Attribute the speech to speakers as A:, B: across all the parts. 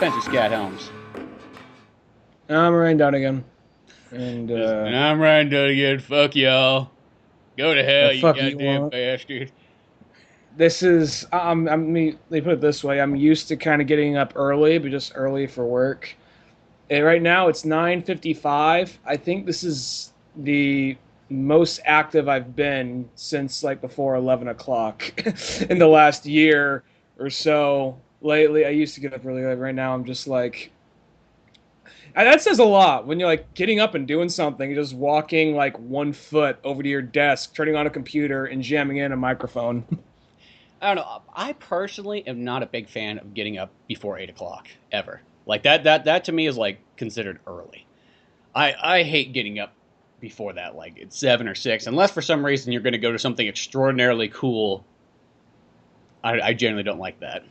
A: Spencer Scott Holmes.
B: I'm Ryan Dunigan. And
A: I'm Ryan Dunigan. Fuck y'all. Go to hell, you
B: fuck you
A: goddamn
B: want.
A: bastard.
B: This is they put it this way. I'm used to kind of getting up early, but just early for work. And right now it's 9:55. I think this is the most active I've been since like before 11 o'clock in the last year or so. Lately, I used to get up really late. Right now, I'm just like, and that says a lot when you're like getting up and doing something, you're just walking like 1 foot over to your desk, turning on a computer, and jamming in a microphone.
A: I don't know. I personally am not a big fan of getting up before 8 o'clock, ever. Like, that to me is, like, considered early. I hate getting up before that, like, it's 7 or 6. Unless for some reason you're going to go to something extraordinarily cool, I generally don't like that.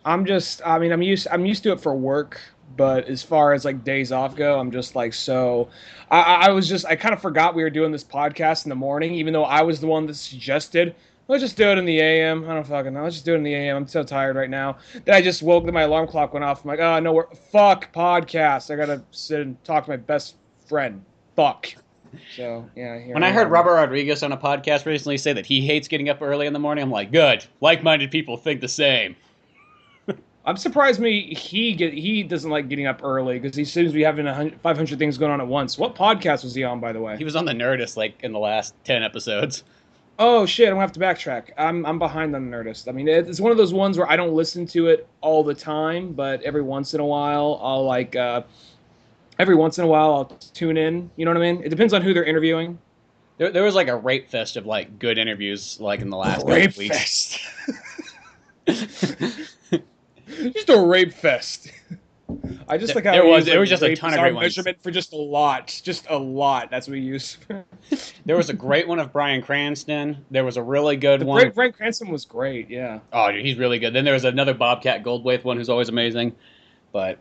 B: I'm used to it for work, but as far as like days off go, I'm just like so. I kind of forgot we were doing this podcast in the morning, even though I was the one that suggested. Let's just do it in the AM. I don't fucking know. Let's just do it in the AM. I'm so tired right now. Then I just woke. Then my alarm clock went off. I'm like, oh no, fuck podcast. I gotta sit and talk to my best friend. Fuck. So yeah.
A: When I heard Robert Rodriguez on a podcast recently say that he hates getting up early in the morning, I'm like, good. Like-minded people think the same.
B: I'm surprised he doesn't like getting up early because he seems to be having 500 things going on at once. What podcast was he on, by the way?
A: He was on the Nerdist like in the last 10 episodes.
B: Oh shit! I'm gonna have to backtrack. I'm behind on Nerdist. I mean, it's one of those ones where I don't listen to it all the time, but every once in a while I'll tune in. You know what I mean? It depends on who they're interviewing.
A: There was like a rape fest of like good interviews like in the last
B: rape
A: couple weeks.
B: Fest. Just a rape fest. I just like how
A: there was just a ton of great ones.
B: Measurement for just a lot. That's what we use.
A: There was a great one of Bryan Cranston. There was a really good one.
B: Bryan Cranston was great. Yeah.
A: Oh, dude, he's really good. Then there was another Bobcat Goldthwait one who's always amazing. But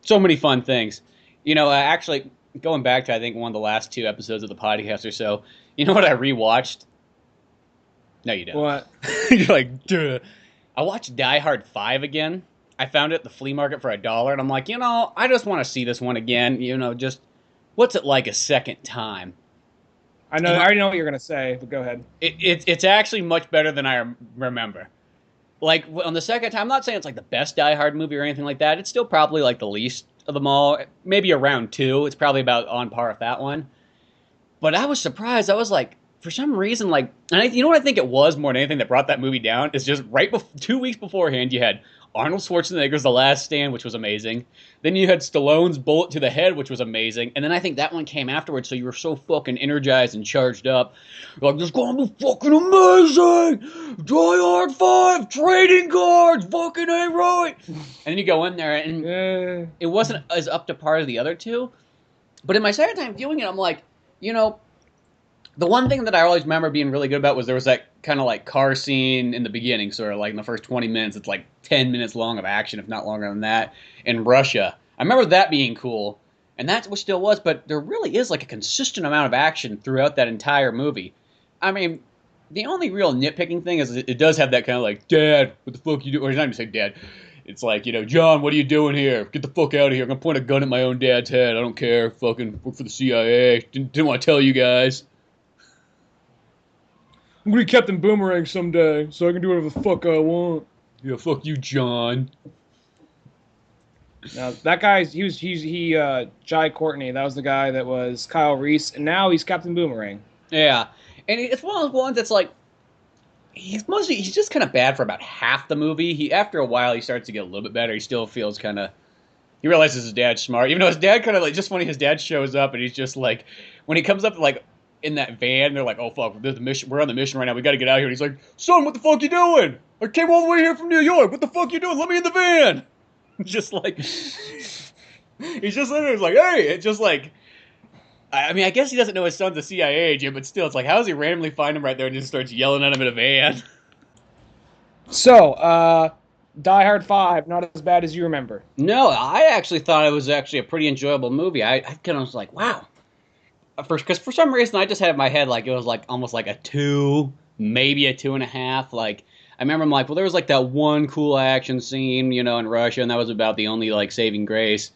A: so many fun things. You know, actually going back to I think one of the last 2 episodes of the podcast or so. You know what I rewatched? No, you don't.
B: What?
A: You're like, duh. I watched Die Hard 5 again. I found it at the flea market for $1, and I'm like, I just want to see this one again. Just what's it like a second time?
B: I already know what you're gonna say, but go ahead.
A: It's actually much better than I remember. Like on the second time, I'm not saying it's like the best Die Hard movie or anything like that. It's still probably like the least of them all. Maybe around 2. It's probably about on par with that one. But I was surprised. I was like, for some reason, like, and you know what I think it was more than anything that brought that movie down? Is just 2 weeks beforehand, you had Arnold Schwarzenegger's The Last Stand, which was amazing. Then you had Stallone's Bullet to the Head, which was amazing. And then I think that one came afterwards, so you were so fucking energized and charged up. You're like, this is gonna be fucking amazing! Die Hard 5, trading cards, fucking ain't right! And then you go in there, and it wasn't as up to par as the other 2. But in my second time viewing it, I'm like, the one thing that I always remember being really good about was there was that kind of like car scene in the beginning, sort of like in the first 20 minutes. It's like 10 minutes long of action, if not longer than that, in Russia. I remember that being cool, and that's what still was, but there really is like a consistent amount of action throughout that entire movie. I mean, the only real nitpicking thing is it does have that kind of like, Dad, what the fuck you do? Or he's not even saying Dad. It's like, John, what are you doing here? Get the fuck out of here. I'm going to point a gun at my own dad's head. I don't care. Fucking work for the CIA. Didn't want to tell you guys.
B: I'm gonna be Captain Boomerang someday, so I can do whatever the fuck I want.
A: Yeah, fuck you, John.
B: Now that guy's Jai Courtney. That was the guy that was Kyle Reese, and now he's Captain Boomerang.
A: Yeah, and it's one of those ones that's like he's just kind of bad for about half the movie. After a while he starts to get a little bit better. He still feels kind of. He realizes his dad's smart, even though his dad kind of like just funny. His dad shows up and he's just like when he comes up like. In that van, they're like, oh fuck, we're on the mission right now, we gotta get out of here. And he's like, son, what the fuck you doing? I came all the way here from New York, what the fuck you doing? Let me in the van. Just like he's just literally like, hey, it's just like I mean, I guess he doesn't know his son's a CIA agent, but still, it's like, how does he randomly find him right there and just starts yelling at him in a van?
B: So, Die Hard 5, not as bad as you remember.
A: No, I actually thought it was actually a pretty enjoyable movie. I kind of was like, wow. Because for some reason I just had in my head like it was like almost like a 2, maybe a 2.5. Like I remember I'm like, well, there was like that one cool action scene, you know, in Russia, and that was about the only like saving grace.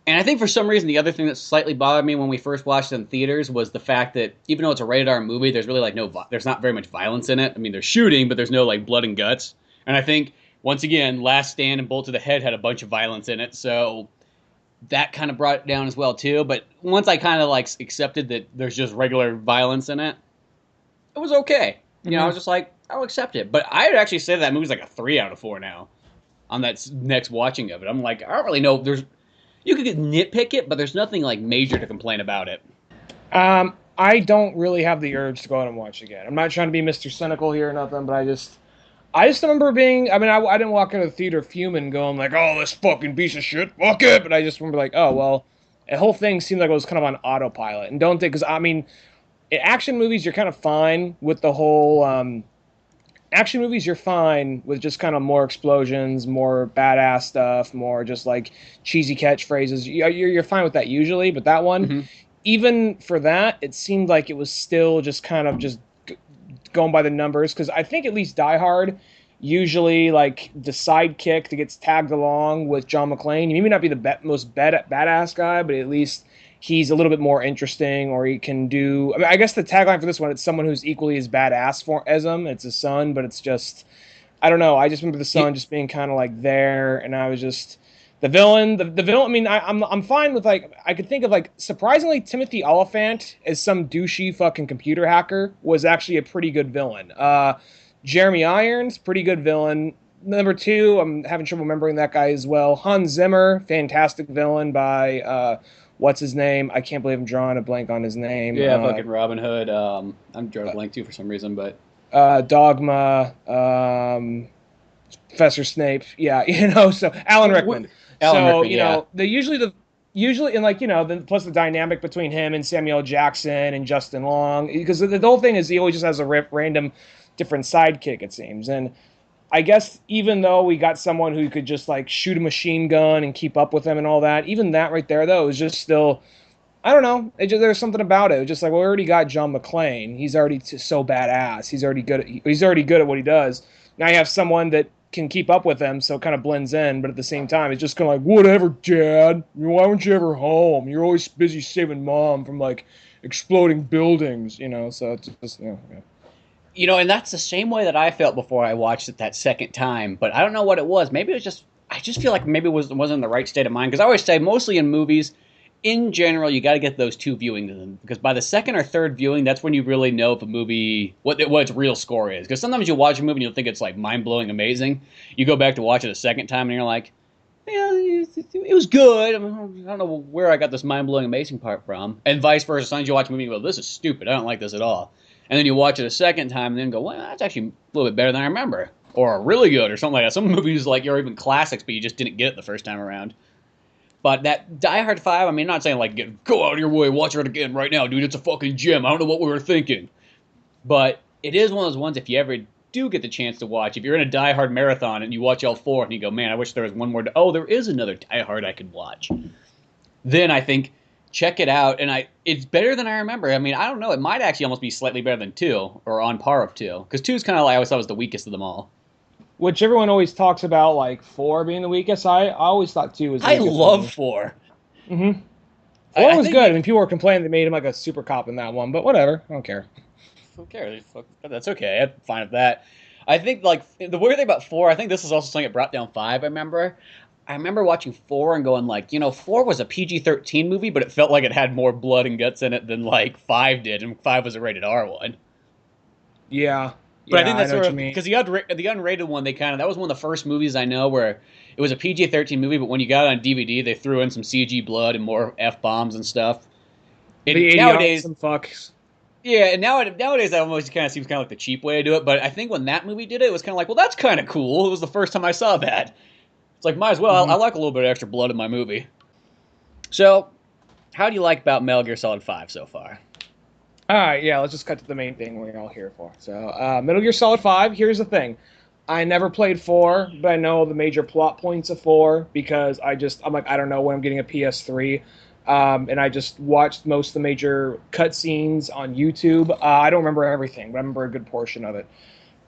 A: And I think for some reason the other thing that slightly bothered me when we first watched it in theaters was the fact that even though it's a rated R movie, there's really like there's not very much violence in it. I mean, there's shooting, but there's no like blood and guts. And I think once again, Last Stand and Bullet to the Head had a bunch of violence in it, so that kind of brought it down as well too. But once I kind of like accepted that there's just regular violence in it, it was okay. You know, I was just like, I'll accept it. But I'd actually say that movie's like a 3 out of 4 now on that next watching of it. I'm like, I don't really know. You could nitpick it, but there's nothing like major to complain about it.
B: I don't really have the urge to go out and watch again. I'm not trying to be Mr. Cynical here or nothing, but I just remember being, I mean, I didn't walk out of the theater fuming going like, oh, this fucking piece of shit, fuck it. But I just remember like, oh, well, the whole thing seemed like it was kind of on autopilot. And don't think, because I mean, in action movies, you're kind of fine with the whole, action movies, you're fine with just kind of more explosions, more badass stuff, more just like cheesy catchphrases. You're fine with that usually, but that one, even for that, it seemed like it was still just kind of just going by the numbers. Because I think at least Die Hard, usually like the sidekick that gets tagged along with John McClane, he may not be the most badass guy, but at least he's a little bit more interesting, or he can do... I mean, I guess the tagline for this one, it's someone who's equally as badass as him. It's his son, but it's just... I don't know. I just remember the son just being kind of like there, and I was just... The villain... The villain... I mean, I'm fine with like... I could think of like... Surprisingly, Timothy Olyphant as some douchey fucking computer hacker was actually a pretty good villain. Jeremy Irons, pretty good villain. Number 2, I'm having trouble remembering that guy as well. Hans Zimmer, fantastic villain by... what's his name? I can't believe I'm drawing a blank on his name.
A: Yeah, fucking Robin Hood. I'm drawing a blank too for some reason, but
B: Dogma, Professor Snape. Yeah, you know. So Alan Rickman. You know, usually and like, you know, plus the dynamic between him and Samuel Jackson and Justin Long, because the whole thing is he always just has a random different sidekick, it seems. And I guess even though we got someone who could just like shoot a machine gun and keep up with him and all that, even that right there though is just still, I don't know. There's something about it. It was just like, well, we already got John McClane. He's already so badass. He's already good at what he does. Now you have someone that can keep up with him, so it kind of blends in. But at the same time, it's just kind of like, whatever, Dad. Why weren't you ever home? You're always busy saving Mom from like exploding buildings, you know. So it's just, you know. Yeah.
A: You know, and that's the same way that I felt before I watched it that second time. But I don't know what it was. Maybe it was just, I just feel like maybe it wasn't in the right state of mind. Because I always say, mostly in movies, in general, you got to get those 2 viewings of them. Because by the second or third viewing, that's when you really know if a movie, what its real score is. Because sometimes you watch a movie and you'll think it's like mind-blowing amazing. You go back to watch it a second time and you're like, yeah, it was good. I don't know where I got this mind-blowing amazing part from. And vice versa. Sometimes you watch a movie and go, this is stupid. I don't like this at all. And then you watch it a second time and then go, well, that's actually a little bit better than I remember. Or really good or something like that. Some movies like are even classics, but you just didn't get it the first time around. But that Die Hard 5, I mean, not saying like, go out of your way, watch it again right now, dude. It's a fucking gem. I don't know what we were thinking. But it is one of those ones, if you ever do get the chance to watch, if you're in a Die Hard marathon and you watch all 4 and you go, man, I wish there was one more. Oh, there is another Die Hard I could watch. Then I think, check it out, and it's better than I remember. I mean, I don't know. It might actually almost be slightly better than 2, or on par of 2. Because 2 is kind of like, I always thought was the weakest of them all.
B: Which everyone always talks about, like 4 being the weakest. I always thought 2 was the weakest.
A: I love 4.
B: Mm-hmm. 4 was good. I mean, people were complaining they made him like a super cop in that one, but whatever. I don't care.
A: Who cares? That's okay. I'm fine with that. I think, like, the weird thing about 4, I think this is also something that brought down 5, I remember watching 4 and going like, you know, 4 was a PG-13 movie, but it felt like it had more blood and guts in it than like 5 did, and 5 was a rated R one.
B: Yeah.
A: But I think that's sort of, because the unrated one, that was one of the first movies I know where it was a PG-13 movie, but when you got it on DVD, they threw in some CG blood and more F-bombs and stuff.
B: And nowadays, some fucks.
A: Yeah, and nowadays that almost kind of seems kind of like the cheap way to do it, but I think when that movie did it, it was kind of like, well, that's kind of cool. It was the first time I saw that. It's like, might as well. I like a little bit of extra blood in my movie. So, how do you like about Metal Gear Solid 5 so far?
B: All right, yeah, let's just cut to the main thing we're all here for. So, Metal Gear Solid 5, here's the thing. I never played 4, but I know the major plot points of 4 because I'm like, I don't know when I'm getting a PS3. And I just watched most of the major cutscenes on YouTube. I don't remember everything, but I remember a good portion of it.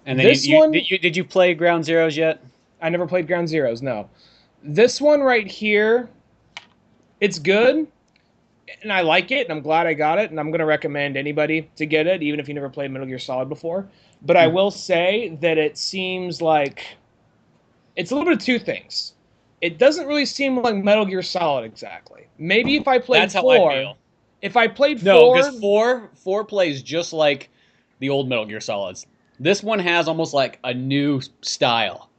A: And then
B: This one,
A: did you play Ground Zeroes yet?
B: I never played Ground Zeroes. No, this one right here, it's good, and I like it, and I'm glad I got it, and I'm gonna recommend anybody to get it, even if you never played Metal Gear Solid before. But I will say that it seems like it's a little bit of two things. It doesn't really seem like Metal Gear Solid exactly. Maybe if I played
A: That's how
B: four,
A: I feel.
B: if I played
A: No,
B: four,
A: because four plays just like the old Metal Gear Solids. This one has almost like a new style.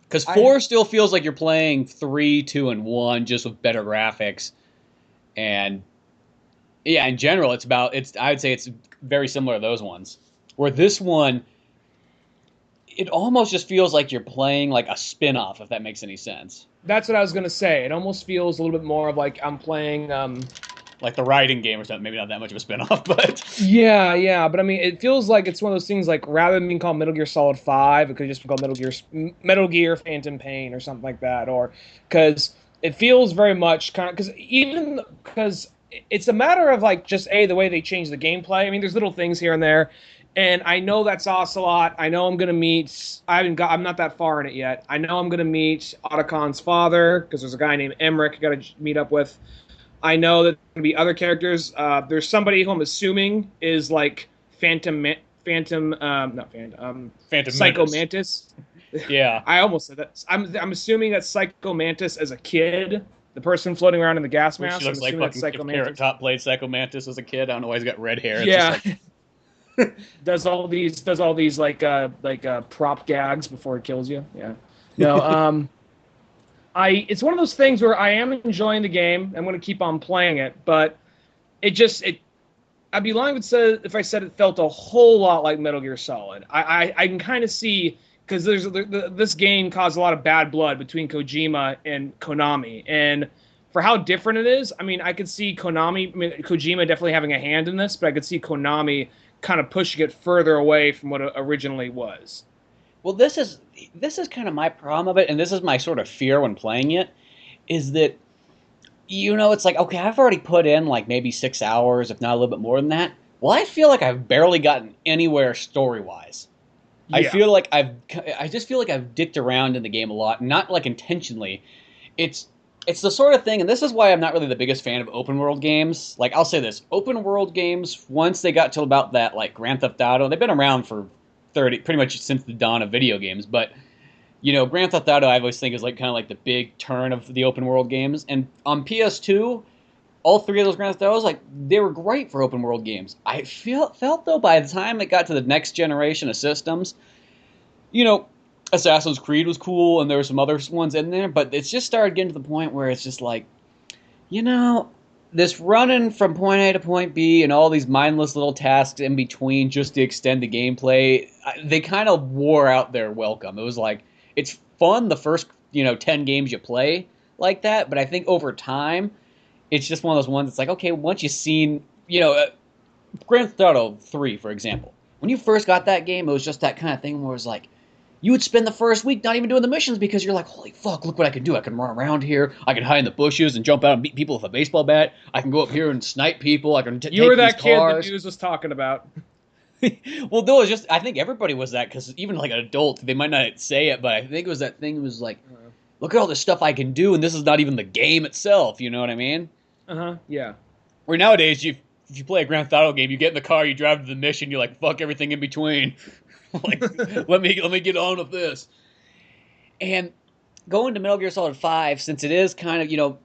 A: Because four still feels like you're playing 3, 2, and 1, just with better graphics. And yeah, in general, I would say it's very similar to those ones. Where this one, it almost just feels like you're playing like a spin-off, if that makes any sense.
B: that's what I was gonna say. It almost feels a little bit more of like I'm playing.
A: Like the riding game or something. Maybe not that much of a spin-off, but
B: Yeah, but I mean, it feels like it's one of those things like rather than being called Metal Gear Solid 5, it could just be called Metal Gear Phantom Pain or something like that, or because it feels very much kind of because it's a matter of like just the way they change the gameplay. I mean, there's little things here and there, and I know that's Ocelot. I know I'm gonna meet. I'm not that far in it yet. I know I'm gonna meet Otacon's father because there's a guy named Emmerich I got to meet up with. I know that there's going to be other characters. There's somebody who I'm assuming is like Psycho Mantis.
A: Yeah.
B: I almost said that. I'm assuming that's Psycho Mantis as a kid, the person floating around in the gas mask.
A: She looks like fucking Carrot Top played Psycho Mantis as a kid. I don't know why he's got red hair.
B: Yeah.
A: Like...
B: does all these like prop gags before it kills you. Yeah. No. It's one of those things where I am enjoying the game. I'm going to keep on playing it, but I'd be lying if I said it felt a whole lot like Metal Gear Solid. I can kind of see, because this game caused a lot of bad blood between Kojima and Konami, and for how different it is, I mean, I could see Kojima definitely having a hand in this, but I could see Konami kind of pushing it further away from what it originally was.
A: Well, this is kind of my problem of it, and this is my sort of fear when playing it, is that, it's like, okay, I've already put in like maybe 6 hours, if not a little bit more than that. Well, I feel like I've barely gotten anywhere story-wise. Yeah. I just feel like I've dicked around in the game a lot, not like intentionally. It's the sort of thing, and this is why I'm not really the biggest fan of open world games. Like, I'll say this, open world games, once they got to about that like Grand Theft Auto, they've been around for pretty much since the dawn of video games, but Grand Theft Auto I always think is like kind of like the big turn of the open world games. And on PS2, all three of those Grand Theft Autos, like, they were great for open world games. I felt though by the time it got to the next generation of systems, Assassin's Creed was cool and there were some other ones in there, but it's just started getting to the point where it's just like, this running from point A to point B and all these mindless little tasks in between just to extend the gameplay, they kind of wore out their welcome. It was like, it's fun the first, 10 games you play like that, but I think over time, it's just one of those ones that's like, okay, once you've seen, Grand Theft Auto 3, for example. When you first got that game, it was just that kind of thing where it was like, you would spend the first week not even doing the missions because you're like, holy fuck, look what I can do. I can run around here. I can hide in the bushes and jump out and beat people with a baseball bat. I can go up here and snipe people. I can take these cars.
B: You were that kid the news was talking about.
A: Well, no, it's just, I think everybody was that, because even like an adult, they might not say it, but I think it was that thing, it was like, look at all this stuff I can do, and this is not even the game itself, you know what I mean?
B: Yeah.
A: Where nowadays, if you play a Grand Theft Auto game, you get in the car, you drive to the mission, you like, fuck everything in between. Like, let me get on with this. And going to Metal Gear Solid 5, since it is kind of,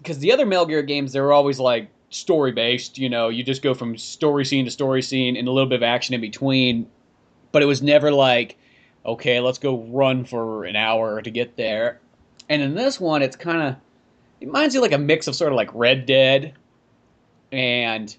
A: because the other Metal Gear games, they're always like story-based, you just go from story scene to story scene and a little bit of action in between, but it was never like, okay, let's go run for an hour to get there. And in this one, it reminds you like a mix of sort of like Red Dead and...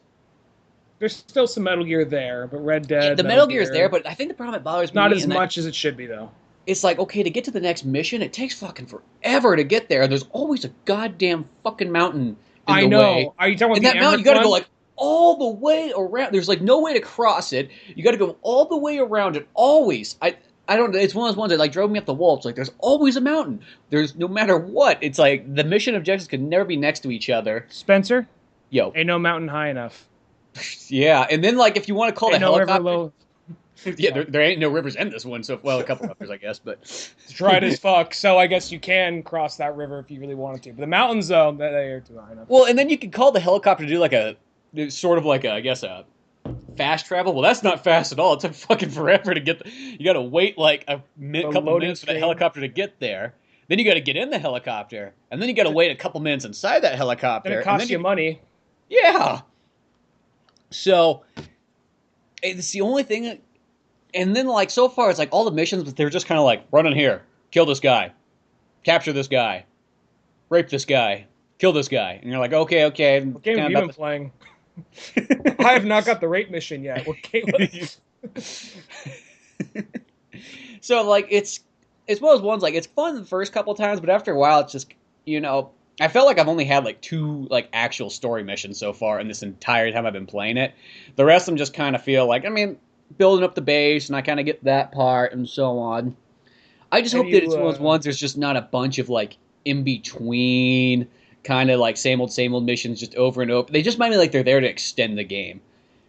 B: There's still some Metal Gear there, but Red Dead...
A: The Metal Gear is there, but I think the problem that bothers me...
B: Not as much as it should be, though.
A: It's like, okay, to get to the next mission, it takes fucking forever to get there. There's always a goddamn fucking mountain in the way.
B: Are you talking about
A: and that mountain, you gotta go like all the way around. There's like no way to cross it. You gotta go all the way around it, always. I don't... It's one of those ones that like drove me up the wall. It's like, there's always a mountain. There's no matter what. It's like, the mission objectives could never be next to each other.
B: Spencer?
A: Yo.
B: Ain't no mountain high enough.
A: Yeah, and then like if you want to call the helicopter, Yeah, there ain't no rivers in this one, so well, a couple others, I guess, but
B: It's dry as fuck. So I guess you can cross that river if you really wanted to. But the mountains, though, they are too high enough.
A: well, and then you can call the helicopter to do like a sort of like a, I guess a fast travel. Well, that's not fast at all. It took fucking forever to get. You got to wait like a couple minutes for that helicopter to get there. Then you got to get in the helicopter, and then you got to wait a couple minutes inside that helicopter.
B: And it costs you money.
A: Yeah. So it's the only thing. And then like so far, it's like all the missions, but they're just kind of like run in here, kill this guy, capture this guy, rape this guy, kill this guy, and you're like, okay.
B: What game have you been playing? I have not got the rape mission yet. What game?
A: So like it's one of those ones like it's fun the first couple times, but after a while it's just I felt like I've only had like 2 like actual story missions so far in this entire time I've been playing it. The rest of them just kind of feel like building up the base and I kind of get that part and so on. I just hope that it's one of those ones there's just not a bunch of like in between kind of like same old missions just over and over. They just might be like they're there to extend the game.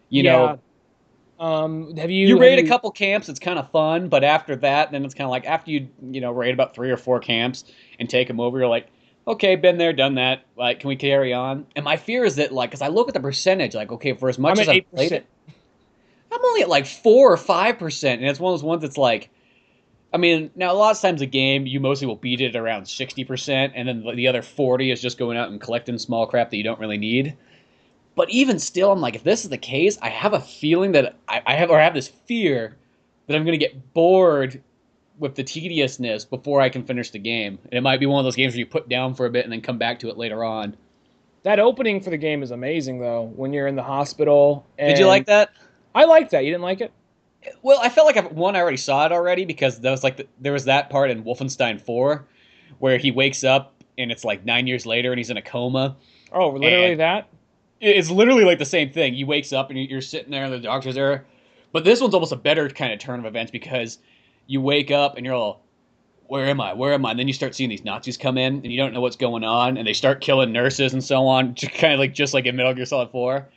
A: You know.
B: Have
A: you raid a couple camps, it's kind of fun, but after that, then it's kind of like after you raid about 3 or 4 camps and take them over, you're like, okay, been there, done that. Like, can we carry on? And my fear is that like, because I look at the percentage, like, okay, for as much as I've played it, I'm only at like 4 or 5%, and it's one of those ones that's like, now a lot of times a game you mostly will beat it around 60%, and then the other 40 is just going out and collecting small crap that you don't really need. But even still, I'm like, if this is the case, I have a feeling that I have this fear that I'm going to get bored with the tediousness before I can finish the game. And it might be one of those games where you put down for a bit and then come back to it later on.
B: That opening for the game is amazing, though, when you're in the hospital.
A: Did you like that?
B: I liked that. You didn't like it?
A: Well, I felt like I already saw it already because there was there was that part in Wolfenstein 4 where he wakes up and it's like 9 years later and he's in a coma.
B: Oh, literally that?
A: It's literally like the same thing. He wakes up and you're sitting there and the doctor's there. But this one's almost a better kind of turn of events because you wake up and you're all, where am I? Where am I? And then you start seeing these Nazis come in and you don't know what's going on and they start killing nurses and so on, just like in Metal Gear Solid 4.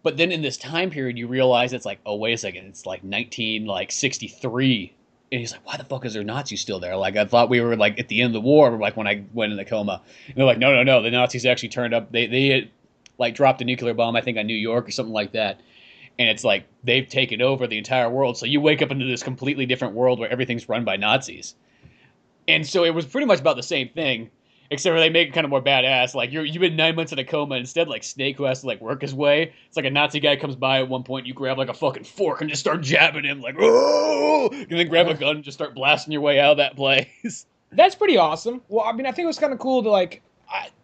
A: But then in this time period, you realize it's like, oh, wait a second, it's like 1963. And he's like, why the fuck is there Nazis still there? Like, I thought we were like at the end of the war, like when I went in the coma. And they're like, no, the Nazis actually turned up. They had, like dropped a nuclear bomb, I think, on New York or something like that. And it's like they've taken over the entire world. So you wake up into this completely different world where everything's run by Nazis. And so it was pretty much about the same thing, except for they make it kind of more badass. Like you've been 9 months in a coma. Instead, like Snake, who has to like work his way, it's like a Nazi guy comes by at one point. You grab like a fucking fork and just start jabbing him, like, oh, and then grab a gun and just start blasting your way out of that place.
B: That's pretty awesome. Well, I think it was kind of cool to like.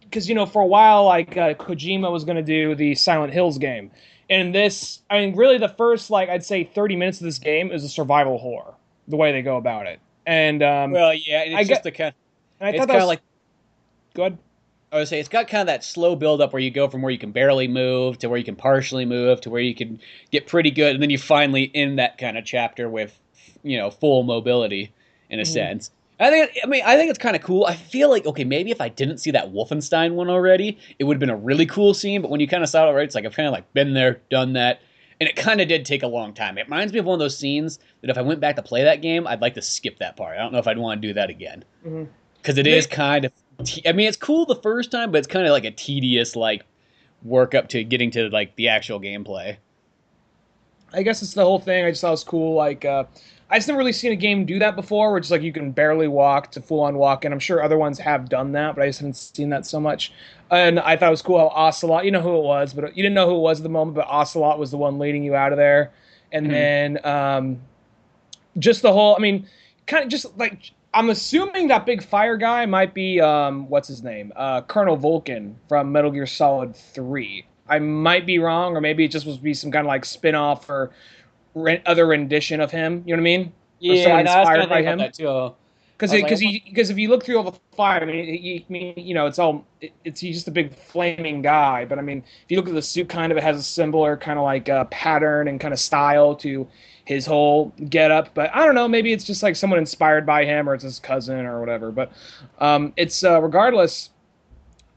B: Because, for a while, like, Kojima was going to do the Silent Hills game. And this, really the first, like, I'd say 30 minutes of this game is a survival horror, the way they go about it. And,
A: well, yeah, it's just the kind of... It's kind of like...
B: Go ahead.
A: I would say it's got kind of that slow build-up where you go from where you can barely move to where you can partially move to where you can get pretty good. And then you finally end that kind of chapter with, full mobility, in a sense. I think it's kind of cool. I feel like, okay, maybe if I didn't see that Wolfenstein one already, it would have been a really cool scene. But when you kind of saw it already, it's like I've kind of like been there, done that. And it kind of did take a long time. It reminds me of one of those scenes that if I went back to play that game, I'd like to skip that part. I don't know if I'd want to do that again. Because it is kind of... it's cool the first time, but it's kind of like a tedious like work up to getting to like the actual gameplay.
B: I guess it's the whole thing. I just thought it was cool. Like, I just never really seen a game do that before, where it's like you can barely walk to full-on walk, and I'm sure other ones have done that, but I just haven't seen that so much. And I thought it was cool how Ocelot, you know who it was, but you didn't know who it was at the moment, but Ocelot was the one leading you out of there. And then just the whole, kind of just like, I'm assuming that big fire guy might be, what's his name? Colonel Vulcan from Metal Gear Solid 3. I might be wrong, or maybe it just was be some kind of like spin-off or other rendition of him. You know what I mean?
A: Yeah,
B: inspired by him.
A: Because
B: if you look through all the fire, he's just a big flaming guy. But if you look at the suit, kind of it has a similar kind of like pattern and kind of style to his whole getup. But I don't know, maybe it's just like someone inspired by him, or it's his cousin or whatever. But it's regardless,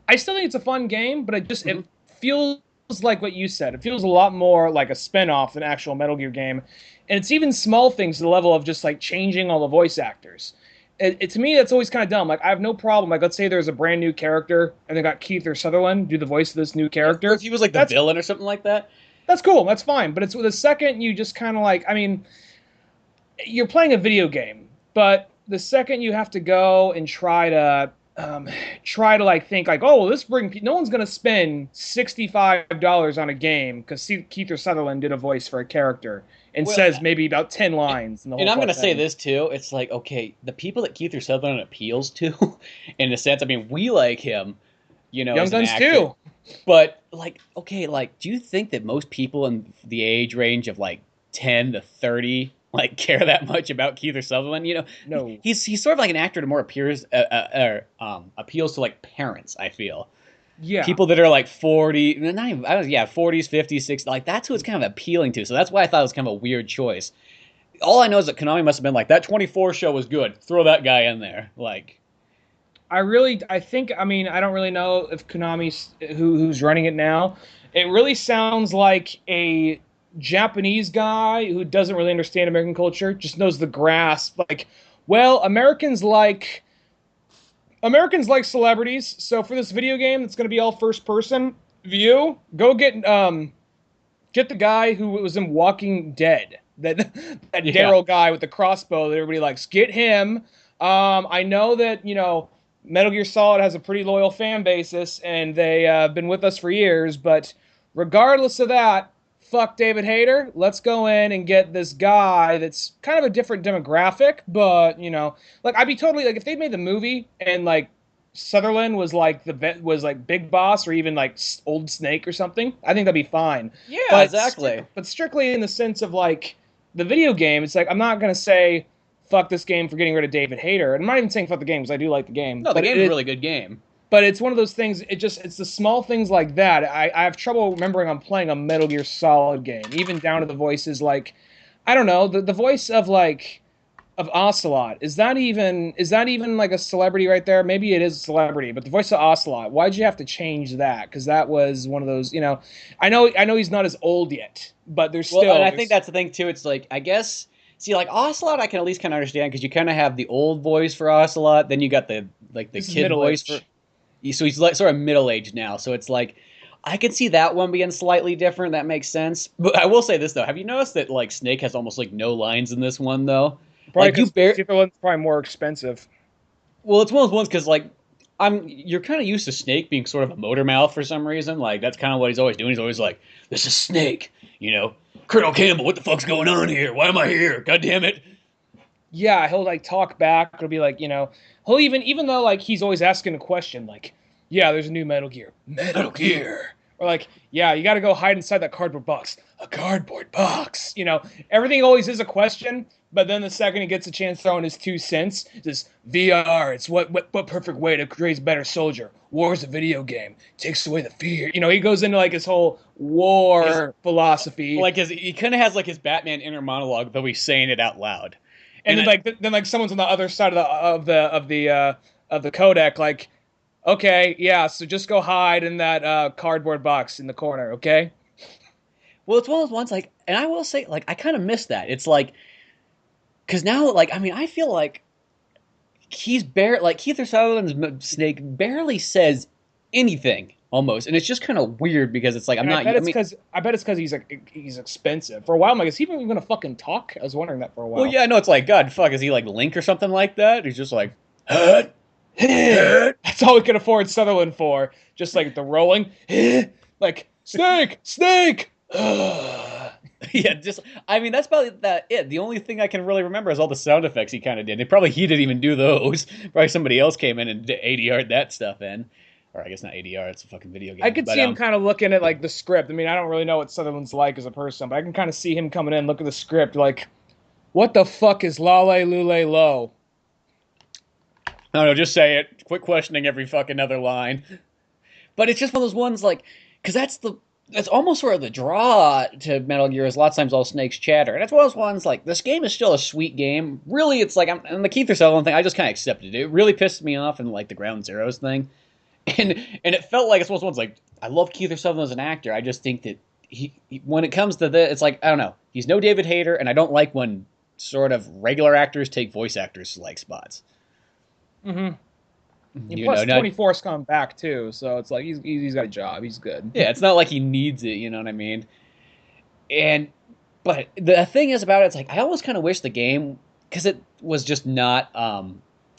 B: I still think it's a fun game. But it feels like what you said. It feels a lot more like a spin-off than actual Metal Gear game. And it's even small things to the level of just like changing all the voice actors. To me, that's always kind of dumb. Like, I have no problem. Like, let's say there's a brand new character and they got Keith or Sutherland do the voice of this new character.
A: If he was like the villain or something like that.
B: That's cool. That's fine. But it's the second you just kind of like, I mean, you're playing a video game, but the second you have to go and try to like think like, oh, well, no one's gonna spend $65 on a game because Keith or Sutherland did a voice for a character and says maybe about 10 lines. In the whole
A: and I'm gonna say this too. It's like, okay, the people that Keith or Sutherland appeals to, in a sense, I mean, we like him, you know,
B: Young Guns too.
A: But like, okay, like, do you think that most people in the age range of like 10 to 30 like care that much about Keith or Sutherland? You know,
B: no.
A: He's sort of like an actor that more appeals to like parents. I feel,
B: yeah,
A: people that are like 40, not even, 40s, 50s, 60s. Like that's who it's kind of appealing to. So that's why I thought it was kind of a weird choice. All I know is that Konami must have been like, that 24 show was good. Throw that guy in there. Like,
B: I mean, I don't really know if Konami's who's running it now. It really sounds like a Japanese guy who doesn't really understand American culture, just knows the grasp. Like, well, Americans like celebrities, so for this video game that's going to be all first person view, go get the guy who was in Walking Dead, that Daryl guy with the crossbow that everybody likes. Get him. I know that, you know, Metal Gear Solid has a pretty loyal fan basis, and they have been with us for years, but regardless of that, fuck David Hayter. Let's go in and get this guy that's kind of a different demographic, but, you know, like, I'd be totally, like, if they made the movie and, like, Sutherland was like Big Boss or even like Old Snake or something, I think that'd be fine.
A: Yeah, but exactly.
B: But strictly in the sense of, like, the video game, it's like, I'm not going to say fuck this game for getting rid of David Hayter. And I'm not even saying fuck the game because I do like the game.
A: No, the game's a really good game.
B: But it's one of those things, it's the small things like that. I have trouble remembering I'm playing a Metal Gear Solid game, even down to the voices like, I don't know, the voice of Ocelot. Is that even like a celebrity right there? Maybe it is a celebrity, but the voice of Ocelot, why'd you have to change that? Because that was one of those, you know, I know he's not as old yet, but there's still...
A: and I think that's the thing too, it's like, I guess... See, like, Ocelot I can at least kind of understand, because you kind of have the old voice for Ocelot, then you got the kid voice for... So he's like sort of middle-aged now, so it's like, I can see that one being slightly different, that makes sense. But I will say this, though, have you noticed that, like, Snake has almost, like, no lines in this one, though?
B: Probably because the one's probably more expensive.
A: Well, it's one of those ones, because, like, you're kind of used to Snake being sort of a motor mouth for some reason, like, that's kind of what he's always doing, he's always like, this is Snake, you know? Colonel Campbell, what the fuck's going on here? Why am I here? God damn it.
B: Yeah, he'll, like, talk back. It'll be like, you know, he'll even though, like, he's always asking a question, like, yeah, there's a new Metal Gear. Metal Gear. Or like, yeah, you got to go hide inside that cardboard box. A cardboard box. You know, everything always is a question, but then the second he gets a chance throwing his 2 cents, this VR, it's what perfect way to create a better soldier. War is a video game. Takes away the fear. You know, he goes into, like, his whole war philosophy.
A: Like, he kind of has, like, his Batman inner monologue, though he's saying it out loud.
B: And then someone's on the other side of the codec, like, okay, yeah, so just go hide in that cardboard box in the corner, okay?
A: Well, it's one of those ones, like, and I will say, like, I kind of miss that. It's like, because now, like, I mean, I feel like Keith or Sutherland's Snake barely says anything, almost, and it's just kind of weird because it's like, I bet
B: it's because he's expensive. For a while, I'm like, is he even going to fucking talk? I was wondering that for a while.
A: Well, yeah, no, it's like, God, fuck, is he like Link or something like that? He's just like, that's
B: all we can afford Sutherland for. Just like the rolling, like, Snake.
A: Yeah, just, I mean, that's probably it. The only thing I can really remember is all the sound effects he kind of did. He didn't even do those. Probably somebody else came in and ADR'd that stuff in. Or I guess not ADR, it's a fucking video game.
B: I could see him kind of looking at, like, the script. I mean, I don't really know what Sutherland's like as a person, but I can kind of see him coming in, look at the script, like, what the fuck is Lale Lule Lo?
A: No, just say it. Quit questioning every fucking other line. But it's just one of those ones, like, because that's almost sort of the draw to Metal Gear is lots of times all Snake's chatter. And that's one of those ones, like, this game is still a sweet game. Really, it's like, and the Keith or Sutherland thing, I just kind of accepted it. It really pissed me off in, like, the Ground Zeroes thing. And it felt like it's one of those ones, like, I love Keith Sutherland as an actor. I just think that when it comes to this, it's like, I don't know. He's no David Hayter, and I don't like when sort of regular actors take voice actors like spots.
B: Mm-hmm. And plus, 24's come back too, so it's like he's got a job. He's good.
A: Yeah, it's not like he needs it. You know what I mean? But the thing is about it, it's like I almost kind of wish the game, because it was just not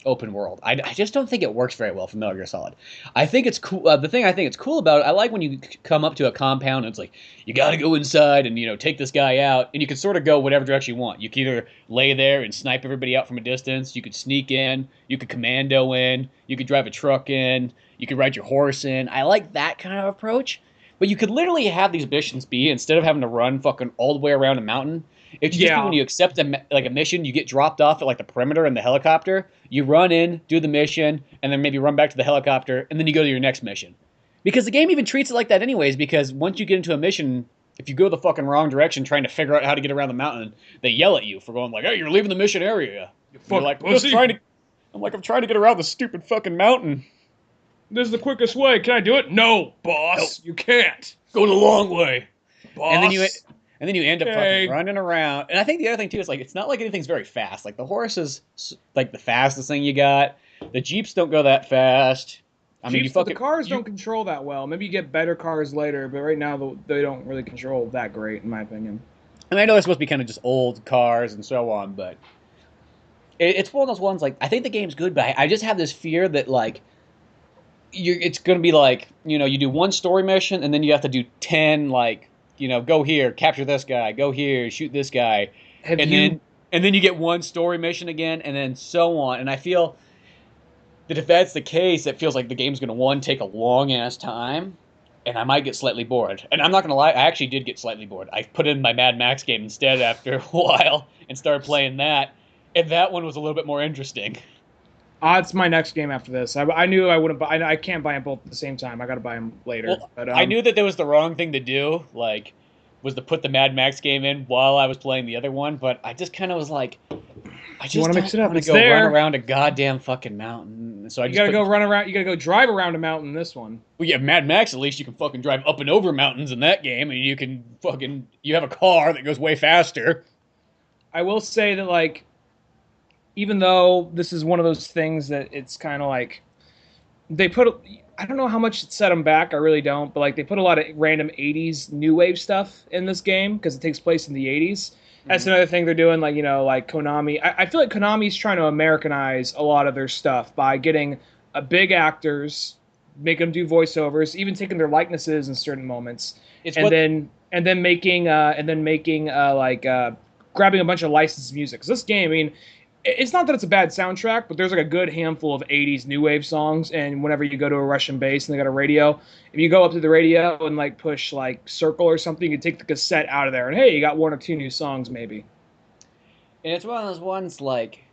A: open world. I just don't think it works very well for Metal Gear Solid. I think it's cool. The thing I think it's cool about it, I like when you come up to a compound and it's like, you got to go inside and, take this guy out. And you can sort of go whatever direction you want. You can either lay there and snipe everybody out from a distance. You could sneak in. You could commando in. You could drive a truck in. You could ride your horse in. I like that kind of approach. But you could literally have these missions be, instead of having to run fucking all the way around a mountain, it's just when you accept a mission, you get dropped off at like the perimeter in the helicopter. You run in, do the mission, and then maybe run back to the helicopter, and then you go to your next mission. Because the game even treats it like that anyways, because once you get into a mission, if you go the fucking wrong direction trying to figure out how to get around the mountain, they yell at you for going like, hey, you're leaving the mission area. You're like, I'm trying to get around the stupid fucking mountain.
B: This is the quickest way. Can I do it? No, boss. Nope. You can't.
A: Go the long way. Boss. And then you end up fucking running around. And I think the other thing, too, is, like, it's not like anything's very fast. Like, the horse is, like, the fastest thing you got. The Jeeps don't go that fast.
B: The cars don't control that well. Maybe you get better cars later, but right now they don't really control that great, in my opinion.
A: And I know they're supposed to be kind of just old cars and so on, but it's one of those ones, like, I think the game's good, but I just have this fear that, like, it's going to be like, you do one story mission, and then you have to do 10, like, go here, capture this guy, go here, shoot this guy. And then you get one story mission again, and then so on. And I feel that if that's the case, it feels like the game's going to, take a long-ass time, and I might get slightly bored. And I'm not going to lie, I actually did get slightly bored. I put in my Mad Max game instead after a while and started playing that, and that one was a little bit more interesting.
B: It's my next game after this. I knew I wouldn't buy. I can't buy them both at the same time. I got to buy them later.
A: Well, but, I knew that was the wrong thing to do. Like, was to put the Mad Max game in while I was playing the other one. But I just kind of was like, I just want to mix it up. Go run around a goddamn fucking mountain. So you
B: gotta go run around. You gotta go drive around a mountain in this one.
A: Well, yeah, Mad Max. At least you can fucking drive up and over mountains in that game, and you have a car that goes way faster.
B: I will say that, like, even though this is one of those things that it's kind of like I don't know how much it set them back. I really don't. But, like, they put a lot of random 80s new wave stuff in this game because it takes place in the 80s. That's another thing they're doing, like, like Konami. I feel like Konami's trying to Americanize a lot of their stuff by getting big actors, make them do voiceovers, even taking their likenesses in certain moments, and then making grabbing a bunch of licensed music. Because this game, it's not that it's a bad soundtrack, but there's like a good handful of 80s new wave songs, and whenever you go to a Russian base and they got a radio, if you go up to the radio and like push like circle or something, you can take the cassette out of there, and hey, you got one or two new songs maybe.
A: And it's one of those ones like,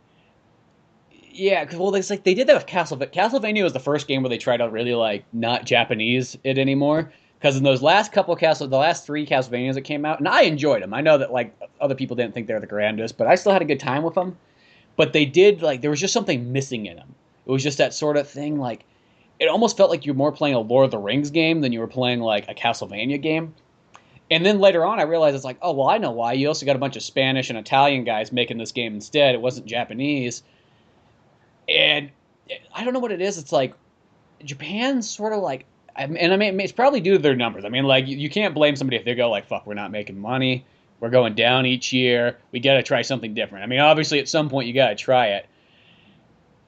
A: yeah, because well, it's like they did that with Castlevania. Castlevania was the first game where they tried to really like not Japanese it anymore. Because in those last the last 3 Castlevanias that came out, and I enjoyed them. I know that like other people didn't think they were the grandest, but I still had a good time with them. But they did, like, there was just something missing in them. It was just that sort of thing, like, it almost felt like you were more playing a Lord of the Rings game than you were playing, like, a Castlevania game. And then later on, I realized it's like, oh, well, I know why. You also got a bunch of Spanish and Italian guys making this game instead. It wasn't Japanese. And I don't know what it is. It's like, Japan's sort of like, it's probably due to their numbers. I mean, like, you can't blame somebody if they go, like, fuck, we're not making money. We're going down each year. We got to try something different. I mean, obviously, at some point, you got to try it.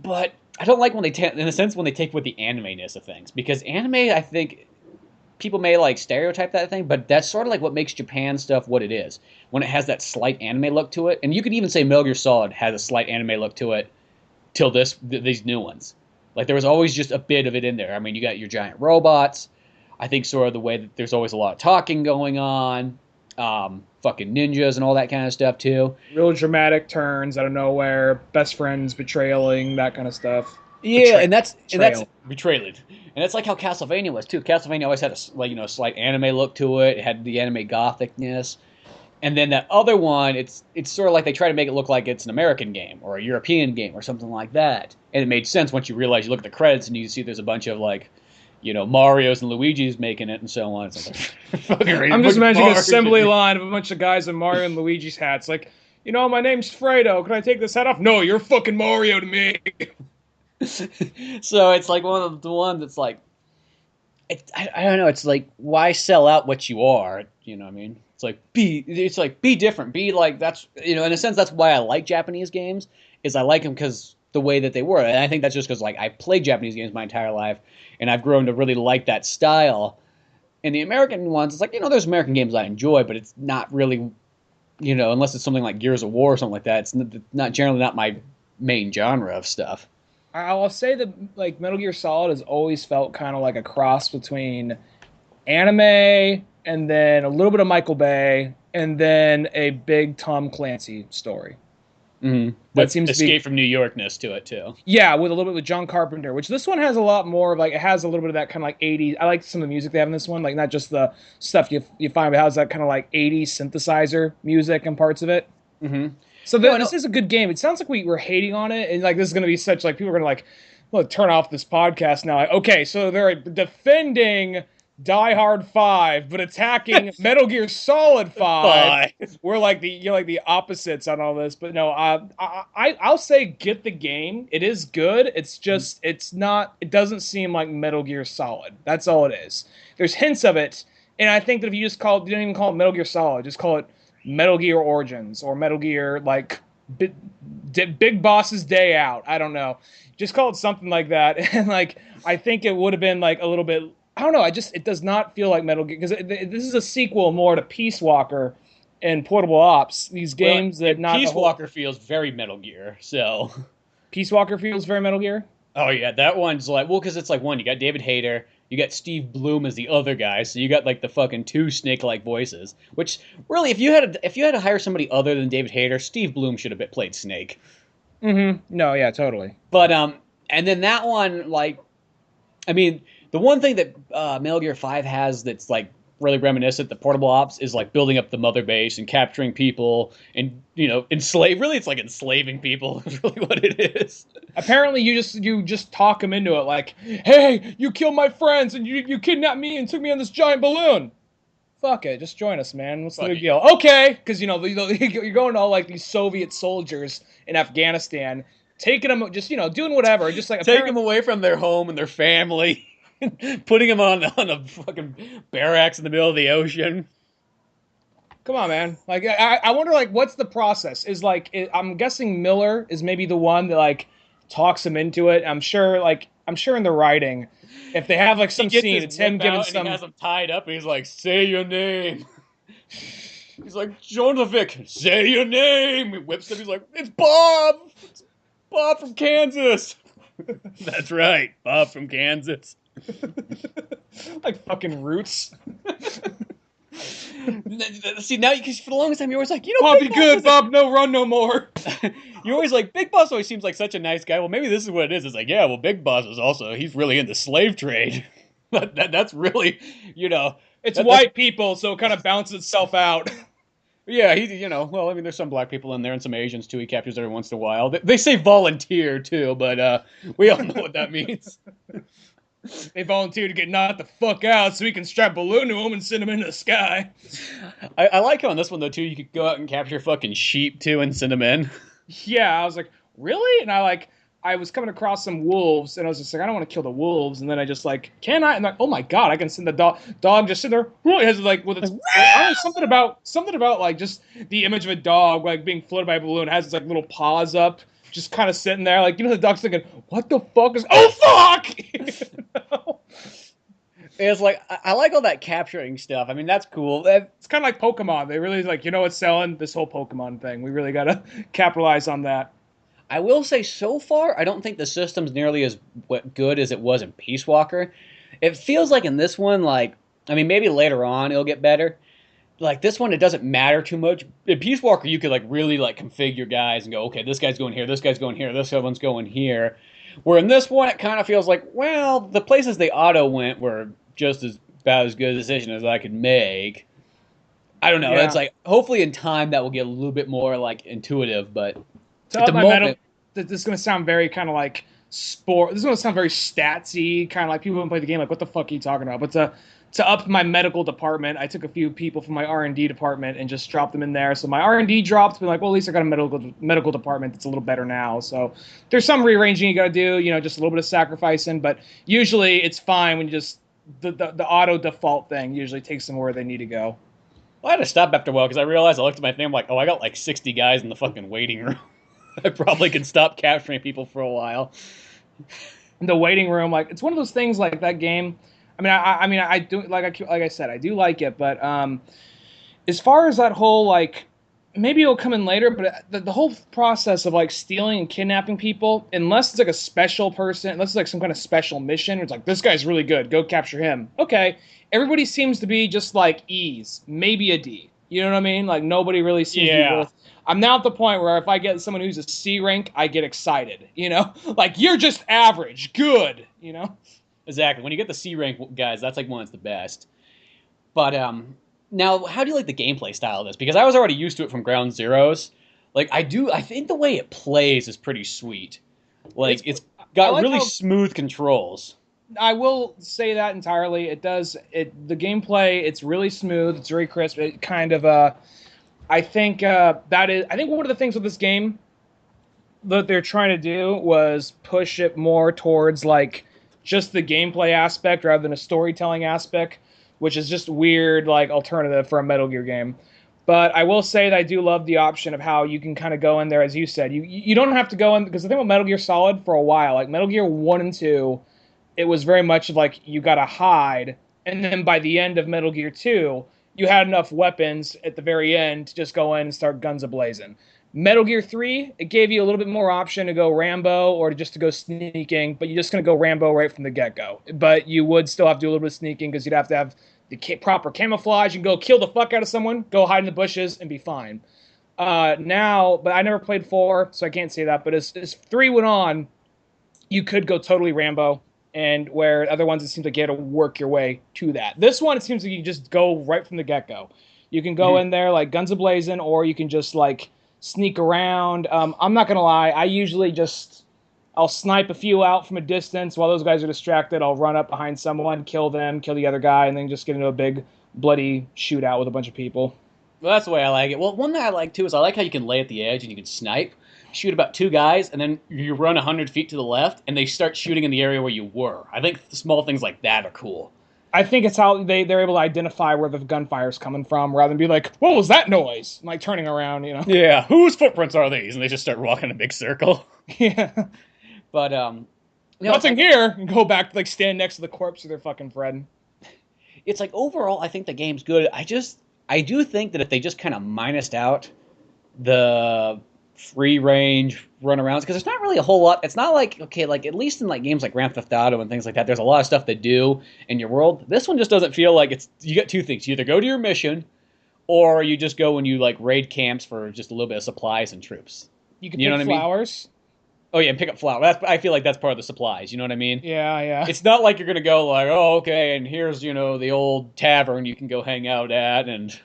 A: But I don't like when they, in a sense, when they take with the anime-ness of things. Because anime, I think, people may, like, stereotype that thing, but that's sort of like what makes Japan stuff what it is. When it has that slight anime look to it. And you could even say Metal Gear Solid has a slight anime look to it till these new ones. Like, there was always just a bit of it in there. I mean, you got your giant robots. I think sort of the way that there's always a lot of talking going on. Fucking ninjas and all that kind of stuff too.
B: Real dramatic turns out of nowhere, best friends betrayaling, that kind of stuff.
A: Yeah, and that's betrayal. And that's like how Castlevania was too. Castlevania always had a slight anime look to it. It had the anime gothicness. And then that other one, it's sort of like they try to make it look like it's an American game or a European game or something like that. And it made sense once you realize you look at the credits and you see there's a bunch of like Mario's and Luigi's making it and so on. It's like,
B: I'm just imagining an assembly line of a bunch of guys in Mario and Luigi's hats. Like, my name's Fredo. Can I take this hat off? No, you're fucking Mario to me.
A: So it's like one of the ones that's like, I don't know. It's like, why sell out what you are? You know what I mean? It's like be different. Be like, that's, in a sense, that's why I like Japanese games, is I like them because the way that they were. And I think that's just because, like, I played Japanese games my entire life, and I've grown to really like that style. And the American ones, it's like, there's American games I enjoy, but it's not really, unless it's something like Gears of War or something like that, it's not generally not my main genre of stuff.
B: I'll say that, like, Metal Gear Solid has always felt kind of like a cross between anime and then a little bit of Michael Bay and then a big Tom Clancy story.
A: Mm-hmm. That seems Escape from New Yorkness to it too.
B: Yeah, with a little bit with John Carpenter, which this one has a lot more of, like, it has a little bit of that kind of like 80s. I like some of the music they have in this one, like not just the stuff you find, but it has that kind of like 80s synthesizer music and parts of it.
A: Mm-hmm.
B: So this is a good game. It sounds like we were hating on it, and like this is going to be such, like, people are going to like, well, turn off this podcast now. Like, okay, so they're defending Die Hard 5, but attacking Metal Gear Solid 5. We're like the opposites on all this. But no, I'll say get the game. It is good. It's just it doesn't seem like Metal Gear Solid. That's all it is. There's hints of it, and I think that if you don't even call it Metal Gear Solid, just call it Metal Gear Origins or Metal Gear, like, Big Boss's Day Out. I don't know. Just call it something like that. And, like, I think it would have been, like, a little bit, I don't know. It does not feel like Metal Gear, because this is a sequel more to Peace Walker and Portable Ops. These games
A: Peace Walker feels very Metal Gear, so.
B: Peace Walker feels very Metal Gear?
A: Oh, yeah. That one's like, well, because it's like, one, you got David Hayter, you got Steve Bloom as the other guy, so you got like the fucking two Snake-like voices. Which, really, if you had to hire somebody other than David Hayter, Steve Bloom should have played Snake.
B: Mm-hmm. No, yeah, totally.
A: But and then that one, like, I mean, the one thing that Metal Gear 5 has that's like really reminiscent, the Portable Ops, is like building up the mother base and capturing people and, really it's like enslaving people is really what it is.
B: Apparently you just talk them into it, like, hey, you killed my friends and you kidnapped me and took me on this giant balloon. Fuck it, just join us, man. What's the big deal? Okay, because you're going to all like these Soviet soldiers in Afghanistan, taking them, just doing whatever, just like
A: taking them away from their home and their family. Putting him on a fucking barracks in the middle of the ocean.
B: Come on, man. Like, I wonder, like, what's the process? I'm guessing Miller is maybe the one that, like, talks him into it. I'm sure in the writing, if they have, like, some scene, it's him giving some.
A: He has him tied up, and he's like, "Say your name." He's like, "Jonovic, say your name." He whips him. He's like, "It's Bob. It's Bob from Kansas." That's right, Bob from Kansas.
B: Like fucking Roots.
A: See, now, because for the longest time you're always like,
B: Bob, be good, Bob, no run no more.
A: You're always like, Big Boss always seems like such a nice guy. Well, maybe this is what it is. It's like, yeah, well, Big Boss is also, he's really into slave trade. That's really,
B: it's white people, so it kind of balances itself out.
A: Yeah, well, I mean, there's some black people in there and some Asians too. He captures every once in a while. They say volunteer too, but we all know what that means.
B: They volunteer to get knocked the fuck out so we can strap a balloon to them and send them into the sky.
A: I like how on this one, though, too, you could go out and capture fucking sheep, too, and send them in.
B: Yeah, I was like, really? And I was coming across some wolves, and I was just like, I don't want to kill the wolves. And then I just like, can I? And like, oh my god, I can send the dog just sit there. It has like with its something about like just the image of a dog like being floated by a balloon. It has its like little paws up, just kind of sitting there, like, the dog's thinking, what the fuck is? Oh fuck!
A: It's like, I like all that capturing stuff. I mean, that's cool.
B: It's kind of like Pokemon. They really like, what's selling? This whole Pokemon thing. We really got to capitalize on that.
A: I will say, so far, I don't think the system's nearly as good as it was in Peace Walker. It feels like in this one, like, I mean, maybe later on it'll get better. Like, this one, it doesn't matter too much. In Peace Walker, you could, like, really, like, configure guys and go, okay, this guy's going here, this guy's going here, this one's going here. Where in this one, it kind of feels like, well, the places they auto went were just about as good a decision as I could make. I don't know. Yeah. It's like, hopefully in time that will get a little bit more, like, intuitive, but
B: at the moment... This is going to sound very kind of like sport. This is going to sound very statsy, kind of like people who play the game. Like, what the fuck are you talking about? But to up my medical department, I took a few people from my R&D department and just dropped them in there. So my R&D dropped, but like, well, at least I got a medical department that's a little better now. So there's some rearranging you got to do, you know, just a little bit of sacrificing. But usually it's fine when you just the auto default thing usually takes them where they need to go.
A: Well, I had to stop after a while because I realized I looked at my thing. I'm like, oh, I got like 60 guys in the fucking waiting room. I probably can stop capturing people for a while.
B: In the waiting room, like it's one of those things like that game. I mean, I do like I said, I do like it, but as far as that whole like, maybe it'll come in later, but the whole process of like stealing and kidnapping people, unless it's like a special person, unless it's like some kind of special mission, it's like this guy's really good, go capture him. Okay, everybody seems to be just like E's, maybe a D. You know what I mean? Like nobody really seems to be worth. I'm now at the point where if I get someone who's a C rank, I get excited. You know, like you're just average, good. You know.
A: Exactly. When you get the C rank guys, that's like when it's the best. But now, how do you like the gameplay style of this? Because I was already used to it from Ground Zeroes. Like I think the way it plays is pretty sweet. Like it's got like really smooth controls.
B: I will say that entirely. It does. The gameplay, it's really smooth. It's very crisp. It kind of I think that is. I think one of the things with this game that they're trying to do was push it more towards like just the gameplay aspect rather than a storytelling aspect, which is just weird, like alternative for a Metal Gear game. But I will say that I do love the option of how you can kind of go in there, as you said. You don't have to go in, because the thing with Metal Gear Solid for a while, like Metal Gear 1 and 2, it was very much like you got to hide, and then by the end of Metal Gear 2, you had enough weapons at the very end to just go in and start guns a-blazing. Metal Gear 3, it gave you a little bit more option to go Rambo or just to go sneaking, but you're just going to go Rambo right from the get-go. But you would still have to do a little bit of sneaking because you'd have to have the proper camouflage and go kill the fuck out of someone, go hide in the bushes, and be fine. Now, but I never played 4, so I can't say that, but as 3 went on, you could go totally Rambo, and where other ones, it seems like you had to work your way to that. This one, it seems like you just go right from the get-go. You can go in there like guns a-blazing, or you can just like sneak around. I'm not gonna lie, I usually I'll snipe a few out from a distance while those guys are distracted. I'll run up behind someone, kill them, kill the other guy, and then just get into a big bloody shootout with a bunch of people.
A: Well, that's the way I like it. Well, one thing I like too is I like how you can lay at the edge and you can snipe, shoot about 2 guys, and then you run 100 feet to the left, and they start shooting in the area where you were. I think small things like that are cool.
B: I think it's how they're able to identify where the gunfire's coming from, rather than be like, what was that noise? And like turning around, you know?
A: Yeah, whose footprints are these? And they just start walking in a big circle.
B: Yeah.
A: But,
B: what's in here? And go back, like, stand next to the corpse of their fucking friend.
A: It's like, overall, I think the game's good. I do think that if they just kind of minused out the free range runarounds, because there's not really a whole lot. It's not like, okay, like at least in like games like Grand Theft Auto and things like that, there's a lot of stuff to do in your world. This one just doesn't feel like you get 2 things. You either go to your mission, or you just go and you like raid camps for just a little bit of supplies and troops.
B: You can pick flowers.
A: Oh yeah, and pick up flowers. I feel like that's part of the supplies. You know what I mean?
B: Yeah.
A: It's not like you're gonna go like, oh okay, and here's the old tavern you can go hang out at, and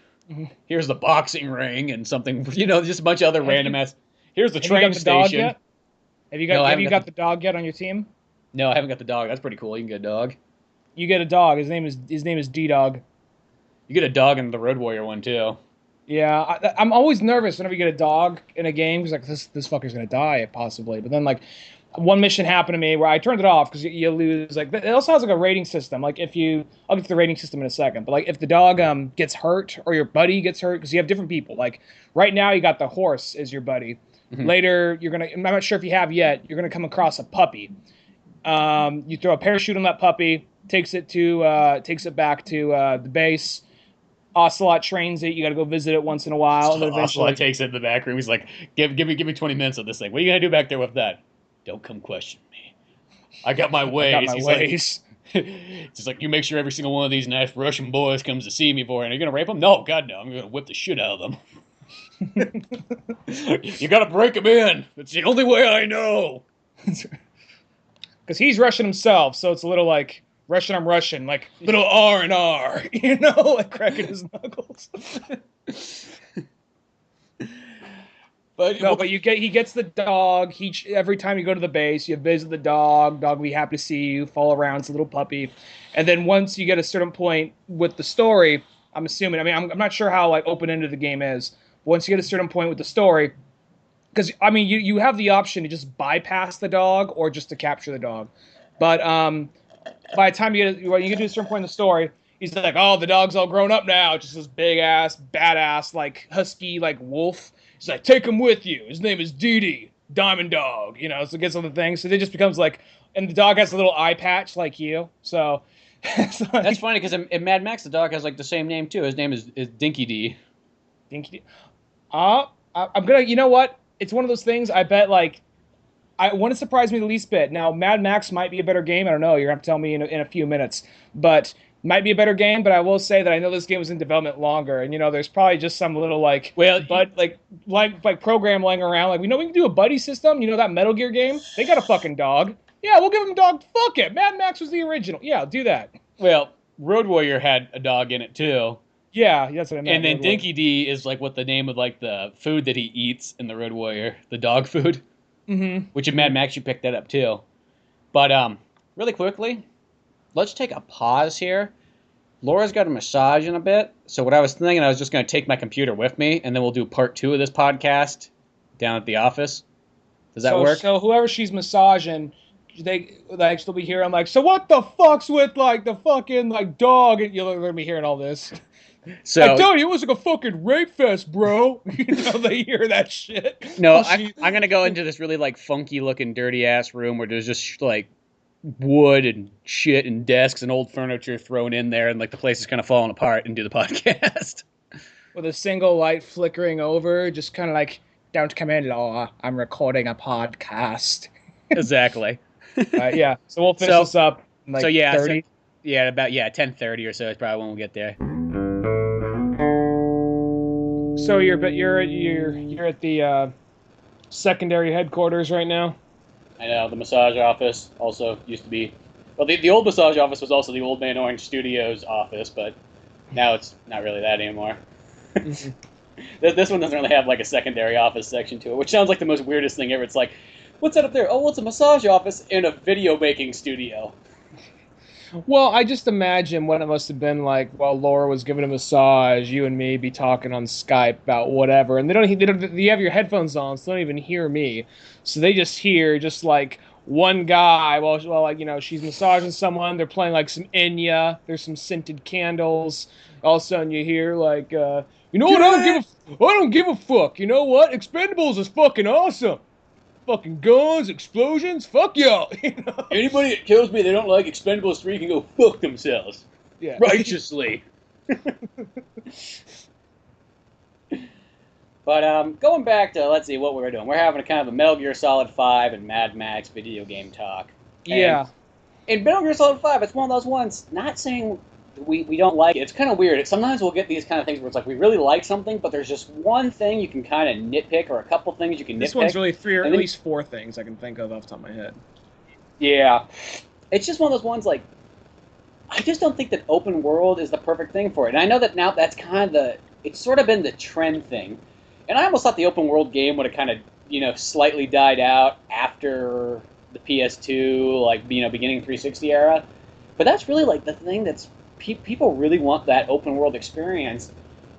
A: here's the boxing ring and something. Just a bunch of other random ass. Here's the train station.
B: Have you got the dog yet on your team?
A: No, I haven't got the dog. That's pretty cool. You can get a dog.
B: You get a dog. His name is D-Dog.
A: You get a dog in the Road Warrior one too.
B: Yeah, I'm always nervous whenever you get a dog in a game because like this fucker's gonna die possibly. But then like one mission happened to me where I turned it off because you lose. Like it also has like a rating system. Like I'll get to the rating system in a second. But like if the dog gets hurt or your buddy gets hurt, because you have different people. Like right now you got the horse as your buddy. Mm-hmm. Later I'm not sure if you have yet. You're gonna come across a puppy. You throw a parachute on that puppy, takes it back to the base. Ocelot trains it. You got to go visit it once in a while. And then eventually
A: Ocelot takes it in the back room. He's like, give me 20 minutes of this thing. What are you going to do back there with that? Don't come question me. I got my ways.
B: He's
A: just like, you make sure every single one of these nice Russian boys comes to see me, boy. And are you going to rape them? No, God, no. I'm going to whip the shit out of them. You got to break them in. It's the only way I know.
B: Because he's Russian himself, so it's a little like... Russian, I'm Russian, like little R&R, like cracking his knuckles.
A: But
B: No, but he gets the dog. Every time you go to the base, you visit the dog. Dog will be happy to see you. Follow around, it's a little puppy, and then once you get a certain point with the story, I'm assuming. I mean, I'm not sure how like open ended the game is. Once you get a certain point with the story, because I mean, you have the option to just bypass the dog or just to capture the dog, but by the time when you get to a certain point in the story, he's like, oh, the dog's all grown up now. Just this big ass, badass, like husky, like wolf. He's like, take him with you. His name is Dee Diamond Dog. You know, so it gets on the thing. So it just becomes like, and the dog has a little eye patch like you. So it's like,
A: that's funny because in Mad Max, the dog has like the same name too. His name is Dinky D.
B: Dinky D. I'm gonna. You know what? It's one of those things. I bet like. I want to surprise me the least bit. Now, Mad Max might be a better game. I don't know. You're going to have to tell me in a few minutes. But might be a better game, but I will say that I know this game was in development longer. And, you know, there's probably just some little, like, program laying around. Like, we know we can do a buddy system. You know that Metal Gear game? They got a fucking dog. Yeah, we'll give him a dog. Fuck it. Mad Max was the original. Yeah, do that.
A: Well, Road Warrior had a dog in it, too.
B: Yeah, that's what I meant.
A: And then Dinky D is, like, what the name of, like, the food that he eats in the Road Warrior. The dog food.
B: Mm-hmm.
A: Which in Mad Max you picked that up too. But really quickly, let's take a pause here. Laura's got a massage in a bit, so what I was thinking, I was just going to take my computer with me, and then we'll do part 2 of this podcast down at the office. Does that work?
B: So whoever she's massaging, they'll be hearing like, so what the fuck's with like the fucking like dog? And you're gonna be hearing all this. So I told you it was like a fucking rape fest, bro. You know, they hear that shit.
A: No, I'm gonna go into this really like funky looking dirty ass room where there's just like wood and shit and desks and old furniture thrown in there, and like the place is kind of falling apart, and do the podcast
B: with a single light flickering over, just kind of like, don't come in, Laura. I'm recording a podcast.
A: Exactly.
B: Yeah. So we'll finish this up. In like 30.
A: About 10:30 or so is probably when we'll get there.
B: So you're at the secondary headquarters right now?
A: I know, the massage office also used to be... Well, the old massage office was also the Old Man Orange Studios office, but now it's not really that anymore. Mm-hmm. This one doesn't really have like a secondary office section to it, which sounds like the most weirdest thing ever. It's like, what's that up there? Oh, well, it's a massage office in a video making studio.
B: Well, I just imagine what it must have been like while Laura was giving a massage, you and me be talking on Skype about whatever, and you have your headphones on, so they don't even hear me. So they just hear just like one guy while like, you know, she's massaging someone, they're playing like some Enya, there's some scented candles. All of a sudden you hear like, you know what, I don't give a fuck. You know what? Expendables is fucking awesome. Fucking guns, explosions, fuck y'all. You know?
A: Anybody that tells me they don't like Expendables 3 can go fuck themselves.
B: Yeah.
A: Righteously. But going back to, let's see what we were doing. We're having a kind of a Metal Gear Solid 5 and Mad Max video game talk. And
B: yeah.
A: In Metal Gear Solid 5, it's one of those ones, not saying we don't like it. It's kind of weird. Sometimes we'll get these kind of things where it's like we really like something, but there's just one thing you can kind of nitpick, or a couple things you can nitpick.
B: This one's really 3 or at least 4 things I can think of off the top of my head.
A: Yeah. It's just one of those ones, like, I just don't think that open world is the perfect thing for it. And I know that now that's kind of it's sort of been the trend thing. And I almost thought the open world game would have kind of, you know, slightly died out after the PS2, like, you know, beginning 360 era. But that's really, like, the thing that's people really want, that open world experience.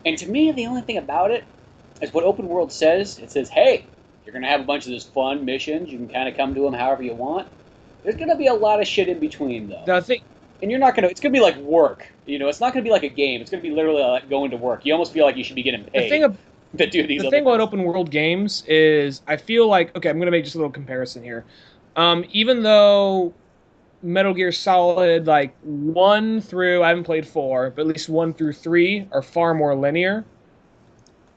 A: And to me, the only thing about it is what open world says. It says, hey, you're going to have a bunch of these fun missions. You can kind of come to them however you want. There's going to be a lot of shit in between, though. And you're not going to... It's going to be like work. You know, it's not going to be like a game. It's going to be literally like going to work. You almost feel like you should be getting paid to do these.
B: The thing about open world games is I feel like... Okay, I'm going to make just a little comparison here. Even though Metal Gear Solid, like, 1 through... I haven't played 4, but at least 1 through 3 are far more linear.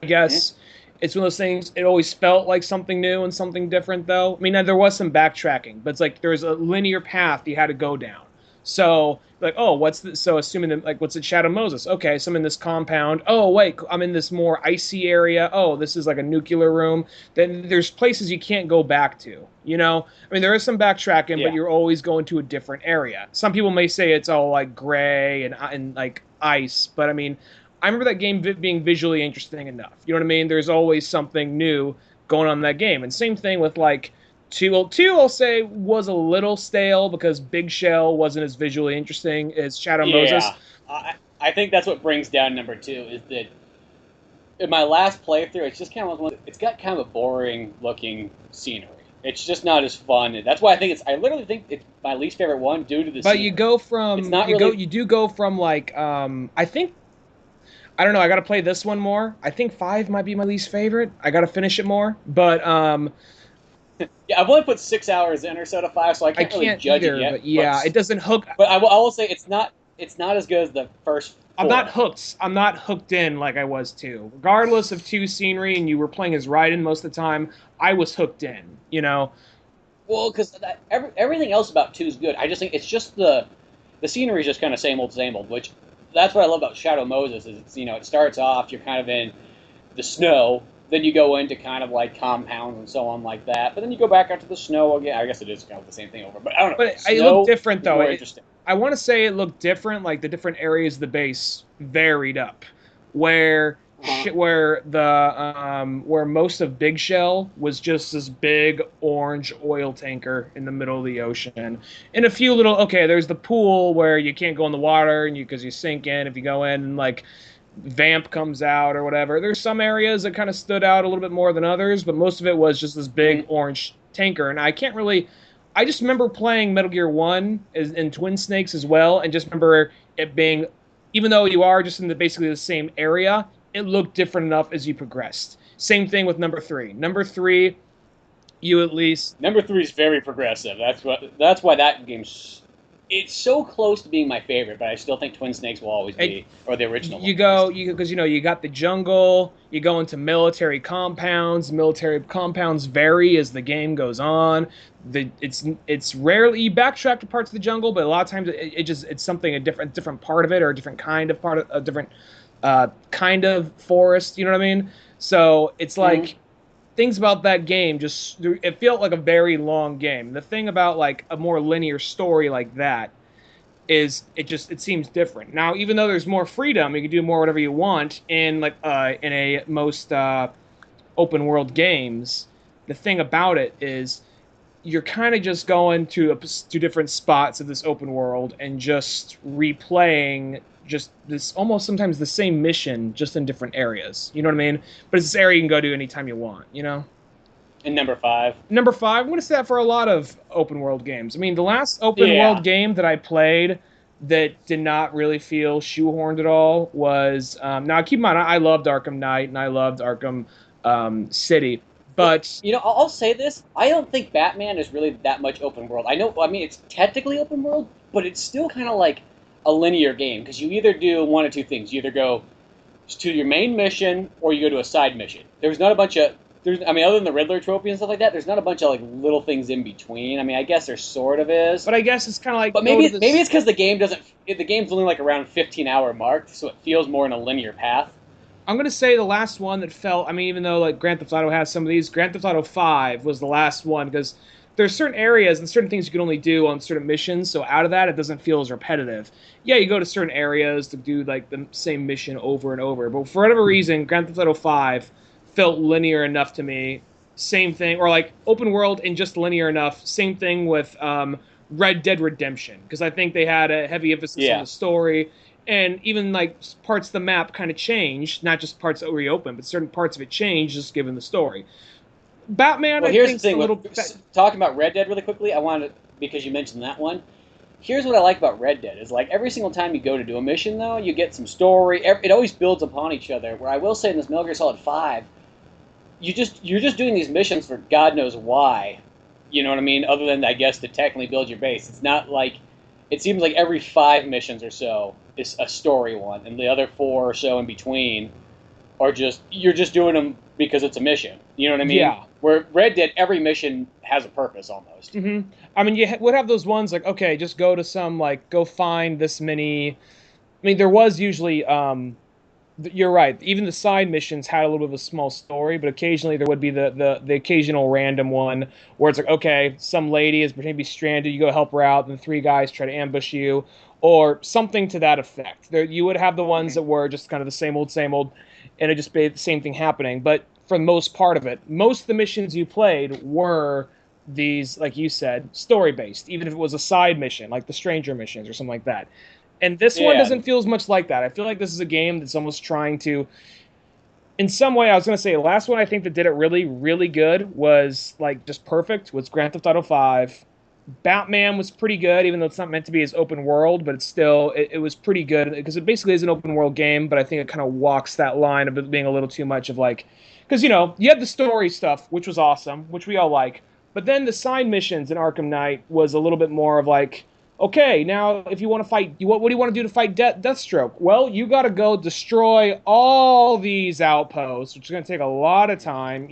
B: I guess it's one of those things, it always felt like something new and something different, though. I mean, there was some backtracking, but it's like there's a linear path you had to go down. So, like, oh, assuming that, like, what's at Shadow Moses? Okay, so I'm in this compound. Oh, wait, I'm in this more icy area. Oh, this is like a nuclear room. Then there's places you can't go back to, you know? I mean, there is some backtracking, but you're always going to a different area. Some people may say it's all, like, gray and like, ice, but, I mean, I remember that game being visually interesting enough. You know what I mean? There's always something new going on in that game. And same thing with like 2. Well, 2 I'll say was a little stale because Big Shell wasn't as visually interesting as Shadow Moses.
A: Yeah, I think that's what brings down number 2 is that in my last playthrough, it's just kind of it's got kind of a boring looking scenery. It's just not as fun. That's why I think I literally think it's my least favorite one due to the.
B: But
A: scenery.
B: you go from you do go from like I think I don't know. I got to play this one more. I think 5 might be my least favorite. I got to finish it more. But
A: yeah, I've only put 6 hours in or so to 5, so I can't really judge
B: either,
A: it yet.
B: But yeah, it doesn't hook.
A: But I will say it's not as good as the first 4.
B: I'm not hooked. I'm not hooked in like I was 2. Regardless of 2 scenery, and you were playing as Raiden most of the time, I was hooked in. You know.
A: Well, because everything else about 2 is good. I just think it's just the scenery is just kind of same old, which that's what I love about Shadow Moses is it's, it starts off, you're kind of in the snow, then you go into kind of like compounds and so on like that, but then you go back out to the snow again. I guess it is kind of the same thing over, but I don't know. But
B: it looked different though.
A: Interesting.
B: I want to say it looked different, like the different areas of the base varied up, where where most of Big Shell was just this big orange oil tanker in the middle of the ocean, and a few little there's the pool where you can't go in the water and because you sink in if you go in, and like Vamp comes out or whatever. There's some areas that kind of stood out a little bit more than others, but most of it was just this big orange tanker. And I just remember playing Metal Gear 1 and Twin Snakes as well, and just remember it being, even though you are just in basically the same area, it looked different enough as you progressed. Same thing with number 3. Number 3, Number 3 is very progressive. That's why that game's. It's so close to being my favorite, but I still think Twin Snakes will always be, or the original. Because you got the jungle. You go into military compounds. Military compounds vary as the game goes on. It's rarely you backtrack to parts of the jungle, but a lot of times it's something a different part of it, or a different kind of kind of forest. You know what I mean? So it's like. Things about that game it felt like a very long game. The thing about like a more linear story like that is it seems different. Now, even though there's more freedom, you can do more whatever you want in most open world games. The thing about it is you're kind of just going to different spots of this open world and just replaying just this almost sometimes the same mission just in different areas. You know what I mean? But it's this area you can go to anytime you want, you know?
A: And number 5?
B: Number 5, I'm going to say that for a lot of open world games. I mean, the last open world game that I played that did not really feel shoehorned at all was... now, keep in mind, I loved Arkham Knight and I loved Arkham City. But...
A: I'll say this. I don't think Batman is really that much open world. I mean, it's technically open world, but it's still kind of like a linear game, because you either do one of two things. You either go to your main mission, or you go to a side mission. There's not a bunch of... other than the Riddler trophy and stuff like that, there's not a bunch of like little things in between. I mean, I guess there sort of is.
B: But I guess it's kind of like...
A: But maybe it's because the game's only like around 15-hour mark, so it feels more in a linear path.
B: I'm going to say the last one that felt... I mean, even though like Grand Theft Auto has some of these, Grand Theft Auto 5 was the last one, because there's certain areas and certain things you can only do on certain missions, so out of that, it doesn't feel as repetitive. Yeah, you go to certain areas to do like the same mission over and over, but for whatever reason, Grand Theft Auto 5 felt linear enough to me. Same thing, or like open world and just linear enough. Same thing with Red Dead Redemption, because I think they had a heavy emphasis on the story, and even like parts of the map kind of changed, not just parts that reopened, but certain parts of it changed just given the story. Batman,
A: well, here's the thing. Talking about Red Dead really quickly, I wanted, because you mentioned that one. Here's what I like about Red Dead is like every single time you go to do a mission, though, you get some story. It always builds upon each other. Where I will say in this Metal Gear Solid 5, you're just doing these missions for God knows why. You know what I mean? Other than, I guess, to technically build your base. It's not like... It seems like every 5 missions or so is a story one, and the other 4 or so in between are just... You're just doing them because it's a mission. You know what I mean?
B: Yeah.
A: Where Red Dead, every mission has a purpose almost.
B: Mm-hmm. I mean, you would have those ones like, okay, just go to some, like, go find this many... I mean, there was usually... You're right. Even the side missions had a little bit of a small story, but occasionally there would be the occasional random one where it's like, okay, some lady is pretending to be stranded, you go help her out, and 3 guys try to ambush you, or something to that effect. You would have the ones that were just kind of the same old, and it just be the same thing happening. But for the most part of it. Most of the missions you played were these, like you said, story based, even if it was a side mission, like the Stranger missions or something like that. And this one
A: Yeah.
B: doesn't feel as much like that. I feel like this is a game that's almost trying to, in some way, I was going to say the last one I think that did it really, really good was like just perfect was Grand Theft Auto 5. Batman was pretty good, even though it's not meant to be as open world, but it's still, it was pretty good because it basically is an open world game, but I think it kind of walks that line of it being a little too much of like, because, you had the story stuff, which was awesome, which we all like, but then the side missions in Arkham Knight was a little bit more of like, okay, now if you want to fight, what do you want to do to fight Deathstroke? Well, you got to go destroy all these outposts, which is going to take a lot of time.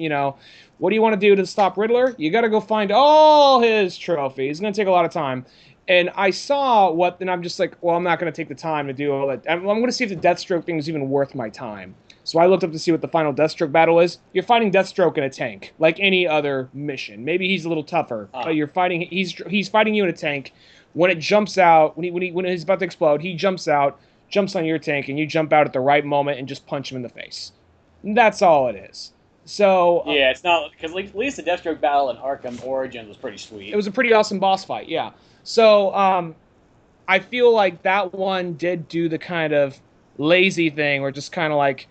B: What do you want to do to stop Riddler? You got to go find all his trophies. It's going to take a lot of time. And I saw and I'm just like, well, I'm not going to take the time to do all that. I'm going to see if the Deathstroke thing is even worth my time. So I looked up to see what the final Deathstroke battle is. You're fighting Deathstroke in a tank, like any other mission. Maybe he's a little tougher, but he's fighting you in a tank. When it jumps out, when he's about to explode, he jumps out, jumps on your tank, and you jump out at the right moment and just punch him in the face. That's all it is. So
A: yeah, it's not because at least the Deathstroke battle in Arkham Origins was pretty sweet.
B: It was a pretty awesome boss fight, yeah. So I feel like that one did do the kind of lazy thing, where just kind of like,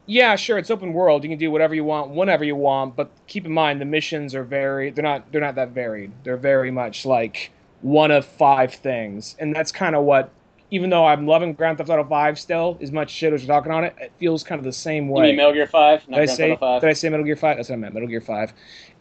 B: yeah, sure, it's open world. You can do whatever you want, whenever you want. But keep in mind, the missions are they're not that varied. They're very much like one of 5 things, and that's kind of what. Even though I'm loving Grand Theft Auto 5 still, as much shit as you're talking on it, it feels kind of the same way.
A: You mean Metal Gear 5? Not
B: Did
A: Grand Theft Auto 5?
B: Did I say Metal Gear 5? That's what I meant, Metal Gear 5.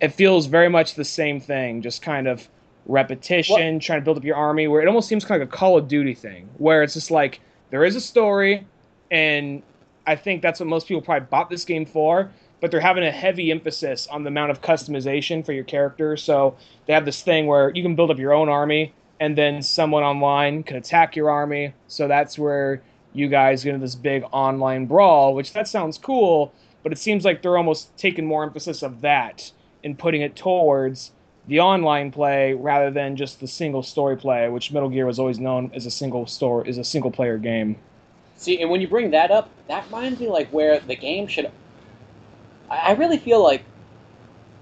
B: It feels very much the same thing, just kind of repetition, trying to build up your army, where it almost seems kind of like a Call of Duty thing, where it's just like, there is a story, and I think that's what most people probably bought this game for, but they're having a heavy emphasis on the amount of customization for your character, so they have this thing where you can build up your own army, and then someone online can attack your army. So that's where you guys get into this big online brawl, which that sounds cool, but it seems like they're almost taking more emphasis of that and putting it towards the online play rather than just the single story play, which Metal Gear was always known as a single player game.
A: See, and when you bring that up, that reminds me like where the game should. I really feel like.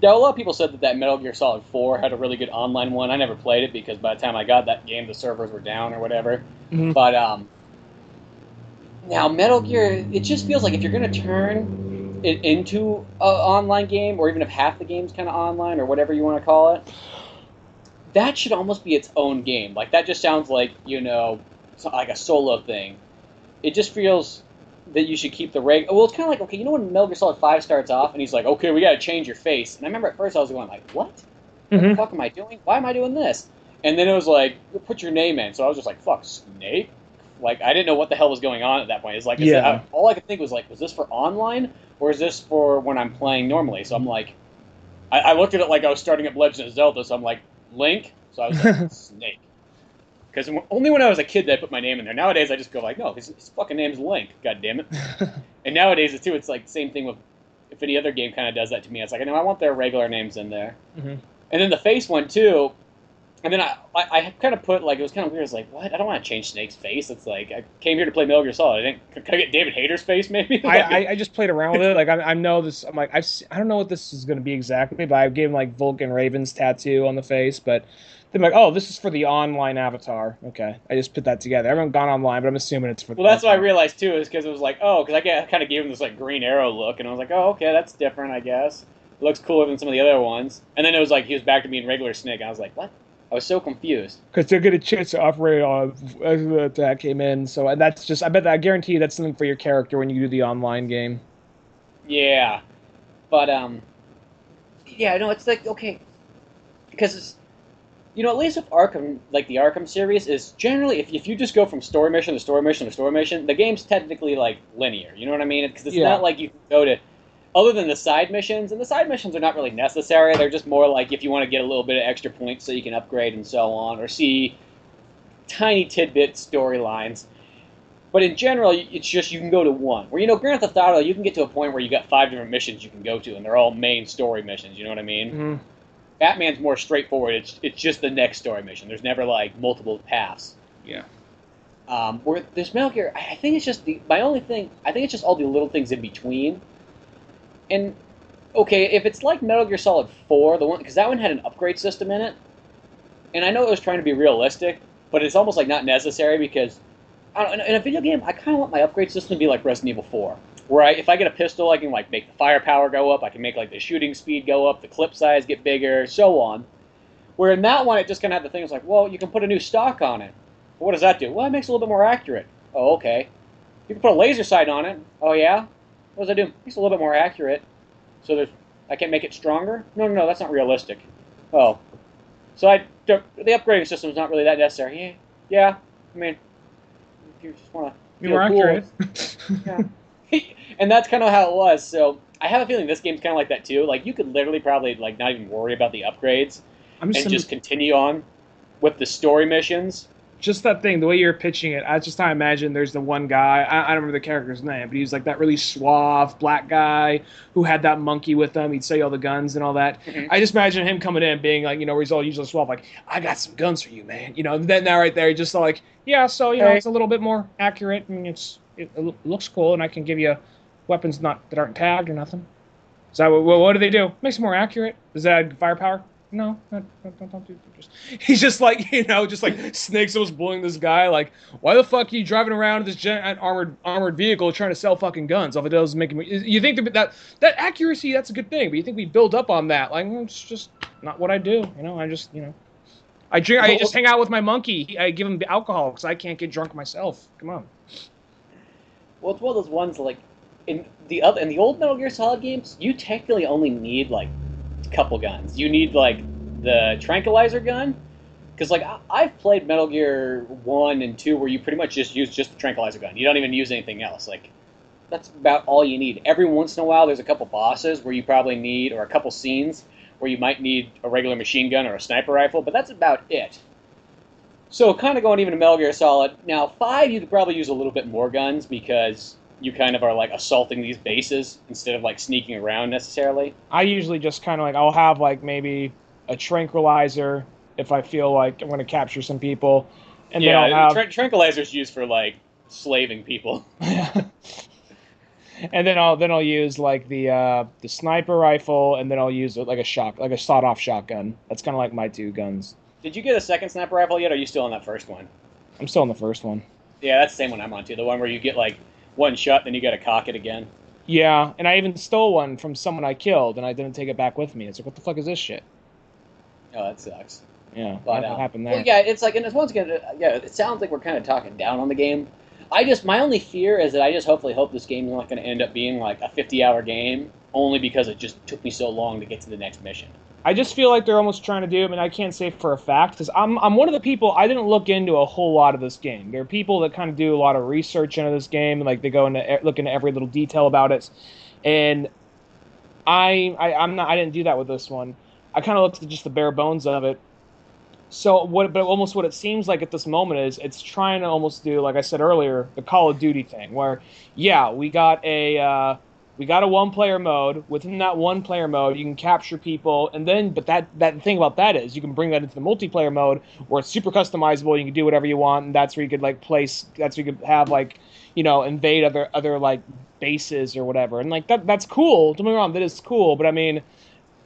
A: Now, a lot of people said that Metal Gear Solid 4 had a really good online one. I never played it because by the time I got that game, the servers were down or whatever.
B: Mm-hmm.
A: But now Metal Gear, it just feels like if you're going to turn it into an online game, or even if half the game's kind of online or whatever you want to call it, that should almost be its own game. Like, that just sounds like, like a solo thing. It just feels that you should keep the well, it's kind of like, okay, when Metal Gear Solid 5 starts off, and he's like, okay, we gotta change your face. And I remember at first I was going like, what? What the fuck am I doing? Why am I doing this? And then it was like, put your name in. So I was just like, fuck, Snake? Like, I didn't know what the hell was going on at that point. It's like, all I could think was like, was this for online? Or is this for when I'm playing normally? So I'm like, I looked at it like I was starting up Legend of Zelda, so I'm like, Link? So I was like, Snake. Because only when I was a kid did I put my name in there. Nowadays, I just go like, no, his fucking name's Link. God damn it. And nowadays, it's like the same thing with if any other game kind of does that to me. It's like, I want their regular names in there. Mm-hmm. And then the face one, too. And then I kind of put, like, it was kind of weird. It's like, what? I don't want to change Snake's face. It's like, I came here to play Metal Gear Solid. Can I get David Hayter's face, maybe?
B: I just played around with it. Like, I know this. I'm like, I don't know what this is going to be exactly, but I gave him, like, Vulcan Raven's tattoo on the face, but they're like, oh, this is for the online avatar. Okay, I just put that together. I haven't gone online, but I'm assuming it's for.
A: Well, that's what I realized too, is because it was like, oh, because I kind of gave him this like Green Arrow look, and I was like, oh, okay, that's different, I guess. It looks cooler than some of the other ones. And then it was like he was back to being regular Snake. And I was like, what? I was so confused.
B: Because they'll get a chance to operate on as the attack came in. So and that's just, I guarantee you that's something for your character when you do the online game.
A: Yeah, but yeah, no, it's like okay, because it's. At least with Arkham, like the Arkham series, is generally, if you just go from story mission to story mission to story mission, the game's technically, like, linear. You know what I mean? Because it's not like you can go to, other than the side missions, and the side missions are not really necessary. They're just more like if you want to get a little bit of extra points so you can upgrade and so on, or see tiny tidbit storylines. But in general, it's just you can go to one. Where, Grand Theft Auto, you can get to a point where you got 5 different missions you can go to, and they're all main story missions, you know what I mean? Mm-hmm. Batman's more straightforward. It's just the next story mission. There's never like multiple paths.
B: Yeah.
A: Where this Metal Gear, I think it's just my only thing. I think it's just all the little things in between. And Okay, if it's like Metal Gear Solid 4, the one because that one had an upgrade system in it, and I know it was trying to be realistic, but it's almost like not necessary because I don't, in a video game, I kind of want my upgrade system to be like Resident Evil 4, where if I get a pistol, I can like make the firepower go up, I can make like the shooting speed go up, the clip size get bigger, so on. Where in that one, it just kind of had the thing. It's like, well, you can put a new stock on it. But what does that do? Well, it makes it a little bit more accurate. Oh, okay. You can put a laser sight on it. Oh, yeah? What does that do? It makes it a little bit more accurate. So I can't make it stronger? No, that's not realistic. Oh. So the upgrading system is not really that necessary. Yeah, I mean, if you just want to feel
B: more
A: cool.
B: accurate.
A: Yeah. And that's kind of how it was. So I have a feeling this game's kind of like that, too. Like, you could literally probably, like, not even worry about the upgrades. Just continue on with the story missions.
B: Just that thing, the way you're pitching it, I imagine there's the one guy, I don't remember the character's name, but he was like that really suave black guy who had that monkey with him. He'd sell you all the guns and all that. Mm-hmm. I just imagine him coming in being like, where he's all usually suave, like, I got some guns for you, man. Then now right there, he's just like, yeah, so, it's a little bit more accurate and it looks cool and I can give you weapons that aren't tagged or nothing. So what do they do? Makes it more accurate. Does that add firepower? No, don't do it. He's just like, just like Snakes was bullying this guy. Like, why the fuck are you driving around this giant armored vehicle trying to sell fucking guns? All it does is make me. You think that accuracy, that's a good thing, but you think we build up on that? Like, it's just not what I do. I just, I drink. I just hang out with my monkey. I give him alcohol because I can't get drunk myself. Come on.
A: Well, it's one of those ones like in the old Metal Gear Solid games, you technically only need like couple guns. You need like the tranquilizer gun, because like I've played Metal Gear 1 and 2 where you pretty much just use just the tranquilizer gun. You don't even use anything else. Like that's about all you need. Every once in a while there's a couple bosses where you probably need, or a couple scenes where you might need a regular machine gun or a sniper rifle, but that's about it. So kind of going even to Metal Gear Solid. Now 5 you could probably use a little bit more guns because you kind of are like assaulting these bases instead of like sneaking around necessarily.
B: I usually just kind of like, I'll have like maybe a tranquilizer if I feel like I'm going to capture some people. And then I'll have
A: tranquilizers used for like slaving people.
B: And then I'll use like the sniper rifle, and then I'll use like a sawed-off shotgun. That's kind of like my two guns.
A: Did you get a second sniper rifle yet, or are you still on that first one?
B: I'm still on the first one.
A: Yeah, that's the same one I'm on too. The one where you get like one shot, then you got to cock it again.
B: Yeah, and I even stole one from someone I killed, and I didn't take it back with me. It's like, what the fuck is this shit?
A: Oh, that sucks.
B: Yeah, what happened there?
A: Well, yeah, it's like, and it's once again, it sounds like we're kind of talking down on the game. My only fear is that I just hopefully hope this game is not going to end up being like a 50-hour game, only because it just took me so long to get to the next mission.
B: I just feel like they're almost trying to do. I mean, I can't say for a fact because I'm one of the people. I didn't look into a whole lot of this game. There are people that kind of do a lot of research into this game, and like they go into look into every little detail about it. And I didn't do that with this one. I kind of looked at just the bare bones of it. So what it seems like at this moment is it's trying to almost do, like I said earlier, the Call of Duty thing, where we got a one-player mode. Within that one-player mode, you can capture people, and then but that thing about that is you can bring that into the multiplayer mode where it's super customizable. You can do whatever you want, and that's where you could like place. That's where you could have like invade other like bases or whatever, and like that's cool. Don't get me wrong, that is cool, but I mean,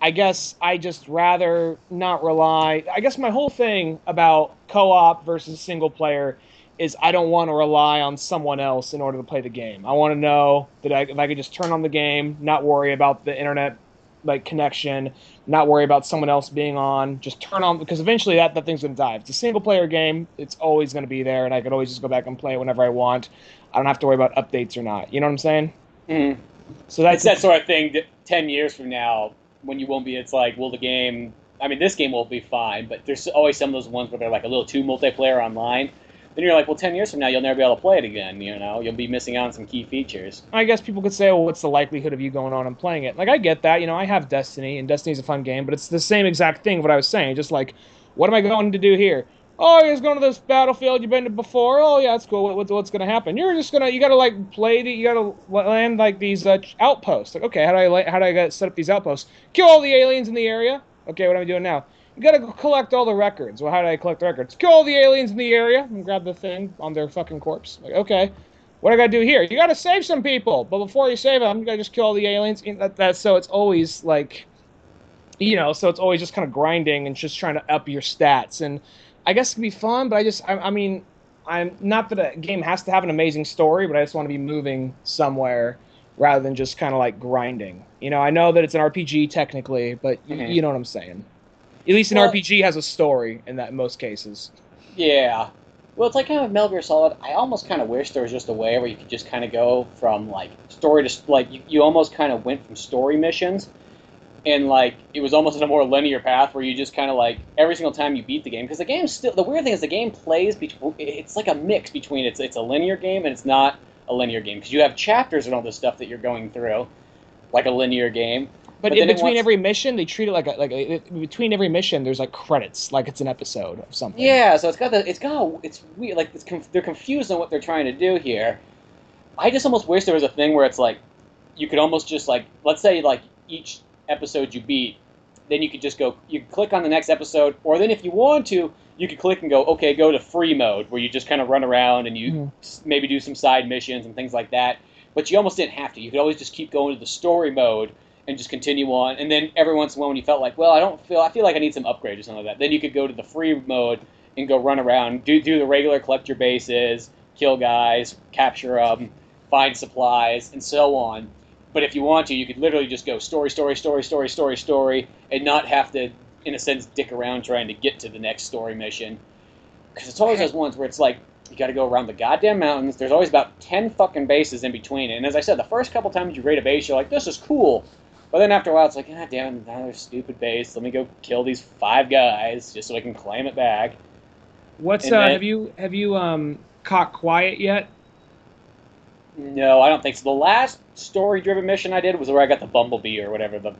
B: I guess I just rather not rely. I guess my whole thing about co-op versus single player is I don't want to rely on someone else in order to play the game. I want to know that if I could just turn on the game, not worry about the internet like connection, not worry about someone else being on, just turn on, because eventually that thing's going to die. If it's a single player game, it's always going to be there, and I can always just go back and play it whenever I want. I don't have to worry about updates or not. You know what I'm saying?
A: Mm-hmm.
B: So
A: it's that sort of thing that 10 years from now, when you won't be, it's like, well, the game, I mean, this game will be fine, but there's always some of those ones where they're like a little too multiplayer online. Then you're like, well, 10 years from now, you'll never be able to play it again, You'll be missing out on some key features.
B: I guess people could say, well, what's the likelihood of you going on and playing it? Like, I get that. I have Destiny, and Destiny's a fun game, but it's the same exact thing of what I was saying. Just like, what am I going to do here? Oh, you're just going to this battlefield you've been to before. Oh, yeah, that's cool. What's going to happen? You got to, like, you got to land, like, these outposts. Like, okay, how do I set up these outposts? Kill all the aliens in the area. Okay, what am I doing now? You gotta collect all the records. Well, how do I collect the records? Kill all the aliens in the area and grab the thing on their fucking corpse. Like, okay. what I gotta do here? You gotta save some people, but before you save them, you gotta just kill all the aliens. So it's always like, so it's always just kind of grinding and just trying to up your stats. And I guess it can be fun, but I mean, I'm not that a game has to have an amazing story, but I just want to be moving somewhere rather than just kind of like grinding. I know that it's an RPG technically, but you know what I'm saying. At least an RPG has a story in most cases.
A: Yeah. Well, it's like kind of Metal Gear Solid. I almost kind of wish there was just a way where you could just kind of go from like story to like you almost kind of went from story missions, and like it was almost in a more linear path where you just kind of like every single time you beat the game, because the game still, the weird thing is the game plays it's like a mix between it's a linear game and it's not a linear game, because you have chapters and all this stuff that you're going through like a linear game.
B: But in between every mission, they treat it like between every mission, there's like credits, like it's an episode of something.
A: Yeah, so it's weird, like they're confused on what they're trying to do here. I just almost wish there was a thing where it's like you could almost just like, let's say like each episode you beat, then you could just go, you could click on the next episode, or then if you want to, you could click and go, okay, go to free mode, where you just kind of run around and you maybe do some side missions and things like that. But you almost didn't have to. You could always just keep going to the story mode and just continue on. And then every once in a while when you felt like, well, I feel like I need some upgrades or something like that, then you could go to the free mode and go run around, do the regular collect your bases, kill guys, capture them, find supplies, and so on. But if you want to, you could literally just go story, and not have to, in a sense, dick around trying to get to the next story mission. Because it's always those ones where it's like, you got to go around the goddamn mountains. There's always about 10 fucking bases in between it. And as I said, the first couple times you raid a base, you're like, this is cool. But then after a while, it's like, God damn, another stupid base. Let me go kill these 5 guys just so I can claim it back.
B: Have you caught Quiet yet?
A: No, I don't think so. The last story-driven mission I did was where I got the Bumblebee or whatever, the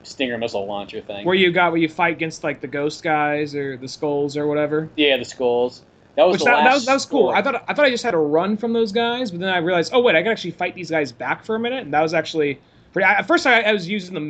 A: Stinger missile launcher thing.
B: Where you fight against like the ghost guys or the skulls or whatever.
A: Yeah, the skulls. That was
B: cool. I thought I just had to run from those guys, but then I realized, oh wait, I can actually fight these guys back for a minute, and that was actually pretty. At first, I was using the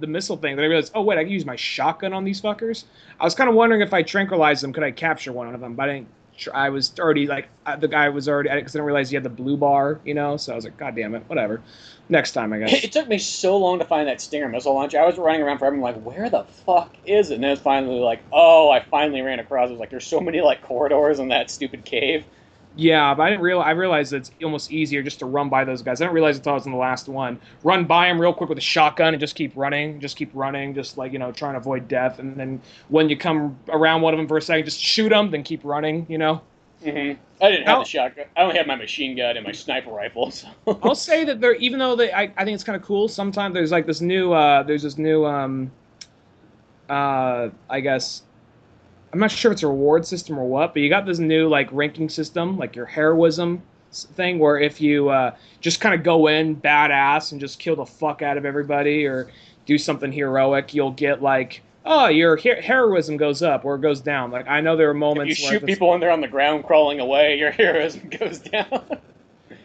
B: missile thing, then I realized, oh wait, I can use my shotgun on these fuckers. I was kind of wondering if I tranquilized them, could I capture one of them? But I didn't. I was already like the guy was already because I didn't realize he had the blue bar, So I was like, God damn it, whatever. Next time, I guess.
A: It took me so long to find that Stinger missile launcher. I was running around forever, like, where the fuck is it? And then it's finally like, oh, I finally ran across. It was like, there's so many like corridors in that stupid cave.
B: Yeah, but I didn't realize. I realized it's almost easier just to run by those guys. I didn't realize until I was in the last one. Run by them real quick with a shotgun and just keep running, just like trying to avoid death. And then when you come around one of them for a second, just shoot them, then keep running.
A: Mm-hmm. I didn't have the shotgun. I only had my machine gun and my sniper rifle. So.
B: I'll say that even though I think it's kind of cool. Sometimes there's like this new, I guess. I'm not sure if it's a reward system or what, but you got this new like ranking system, like your heroism thing, where if you just kind of go in badass and just kill the fuck out of everybody or do something heroic, you'll get like, oh, your heroism goes up or it goes down. Like I know there are moments
A: if you shoot people and they're on the ground crawling away, your heroism goes down.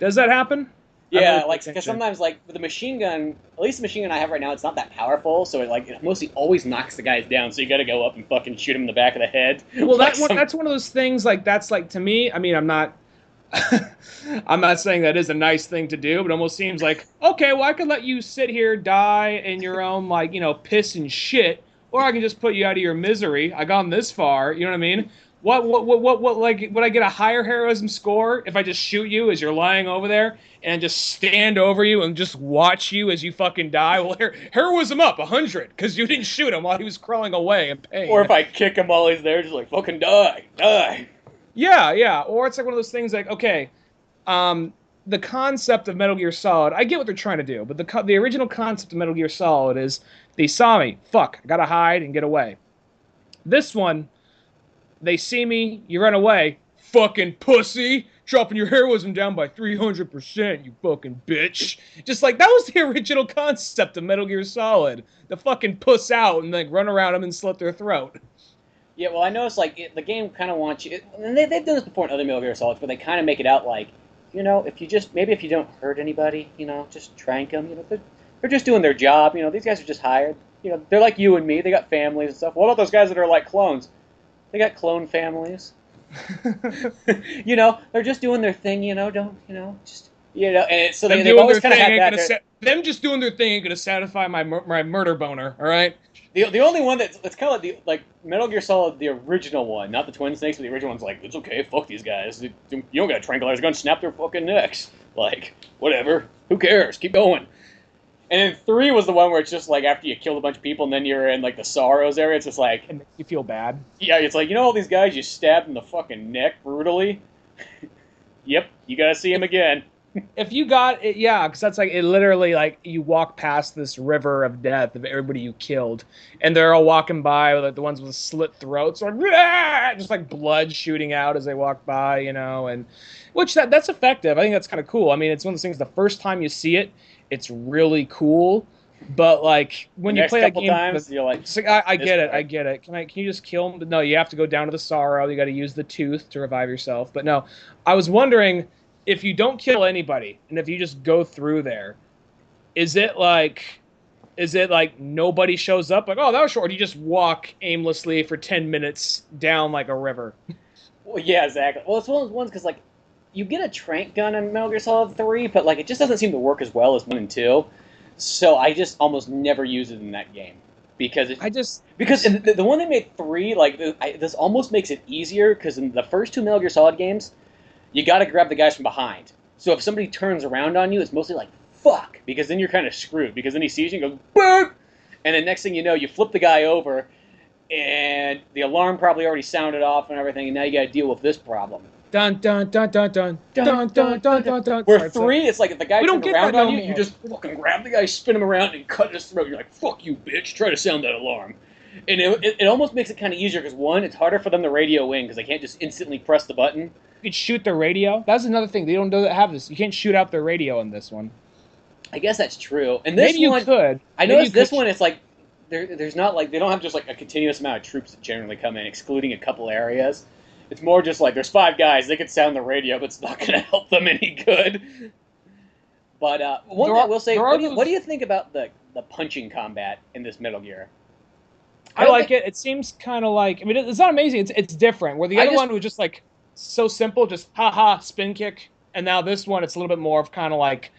B: Does that happen?
A: Yeah, like because sometimes like with the machine gun, at least the machine gun I have right now, it's not that powerful, so it mostly always knocks the guys down. So you got to go up and fucking shoot him in the back of the head.
B: Well, that's one of those things. Like that's like to me. I mean, I'm not saying that is a nice thing to do, but it almost seems like okay, well, I could let you sit here die in your own like piss and shit, or I can just put you out of your misery. I gone this far. You know what I mean? What like would I get a higher heroism score if I just shoot you as you're lying over there and just stand over you and just watch you as you fucking die? Well, heroism up 100 because you didn't shoot him while he was crawling away in pain.
A: Or if I kick him while he's there, just like fucking die.
B: Yeah. Or it's like one of those things like okay, the concept of Metal Gear Solid, I get what they're trying to do, but the original concept of Metal Gear Solid is they saw me, fuck, I gotta hide and get away. This one. They see me, you run away, fucking pussy, dropping your heroism down by 300%, you fucking bitch. Just like, that was the original concept of Metal Gear Solid. The fucking puss out and like run around them and slit their throat.
A: Yeah, well, I noticed like the game kind of wants you, and they've done this before in other Metal Gear Solids, but they kind of make it out like, if you don't hurt anybody, just trank them, they're just doing their job, these guys are just hired. They're like you and me, they got families and stuff. What about those guys that are like clones? They got clone families. They're just doing their thing. And so
B: Them
A: they've
B: doing
A: always
B: their
A: kind of
B: thing
A: had
B: ain't
A: that.
B: gonna them just doing their thing ain't gonna satisfy my murder boner. All right.
A: The only one that's kind of like Metal Gear Solid, the original one, not the Twin Snakes, but the original one's like, it's okay, fuck these guys. You don't got a tranquilizer gun, snap their fucking necks. Like, whatever, who cares? Keep going. And then 3 was the one where it's just like after you killed a bunch of people and then you're in like the Sorrows area, it's just like,
B: It makes you feel bad.
A: yeah, it's like, all these guys you stabbed in the fucking neck brutally. Yep, you gotta see him again.
B: If you got it, yeah, because that's like it. Literally, like you walk past this river of death of everybody you killed, and they're all walking by, like the ones with slit throats, or just like blood shooting out as they walk by, and which that's effective. I think that's kind of cool. I mean, it's one of those things. The first time you see it, it's really cool, but like when you play that game,
A: times, you're like,
B: I get it, I get it. Can you just kill him? But no, you have to go down to the Sorrow. You got to use the tooth to revive yourself. But no, I was wondering, if you don't kill anybody, and if you just go through there, is it like nobody shows up? Like, oh, that was short. Or do you just walk aimlessly for 10 minutes down like a river?
A: Well, yeah, exactly. Well, it's one of those ones because, like, you get a trank gun in Metal Gear Solid 3, but, like, it just doesn't seem to work as well as 1 and 2. So I just almost never use it in that game. Because the one they made 3, like, this almost makes it easier, because in the first 2 Metal Gear Solid games, you got to grab the guys from behind. So if somebody turns around on you, it's mostly like, fuck, because then you're kind of screwed, because then he sees you and goes, boop! And then next thing you know, you flip the guy over, and the alarm probably already sounded off and everything, and now you got to deal with this problem.
B: Dun dun dun dun dun dun dun dun dun dun.
A: Where 3, it's like if the guy turns around on you,
B: more.
A: you just fucking grab the guy, spin him around, and cut his throat. You're like, fuck you, bitch, try to sound that alarm. And it almost makes it kind of easier, because 1, it's harder for them to radio in, because they can't just instantly press the button.
B: You could shoot their radio. That's another thing. They don't have this. You can't shoot out their radio in this one.
A: I guess that's true. And this
B: Maybe
A: one,
B: you could.
A: I noticed this one, it's like, there's not like, they don't have just like a continuous amount of troops that generally come in, excluding a couple areas. It's more just like, there's 5 guys, they could sound the radio, but it's not going to help them any good. But one thing I will say, what do you think about the punching combat in this Metal Gear?
B: I like it. It seems kind of like, I mean, it's not amazing. It's different. Where the other one was just like so simple, just ha spin kick, and now this one it's a little bit more of kind of like,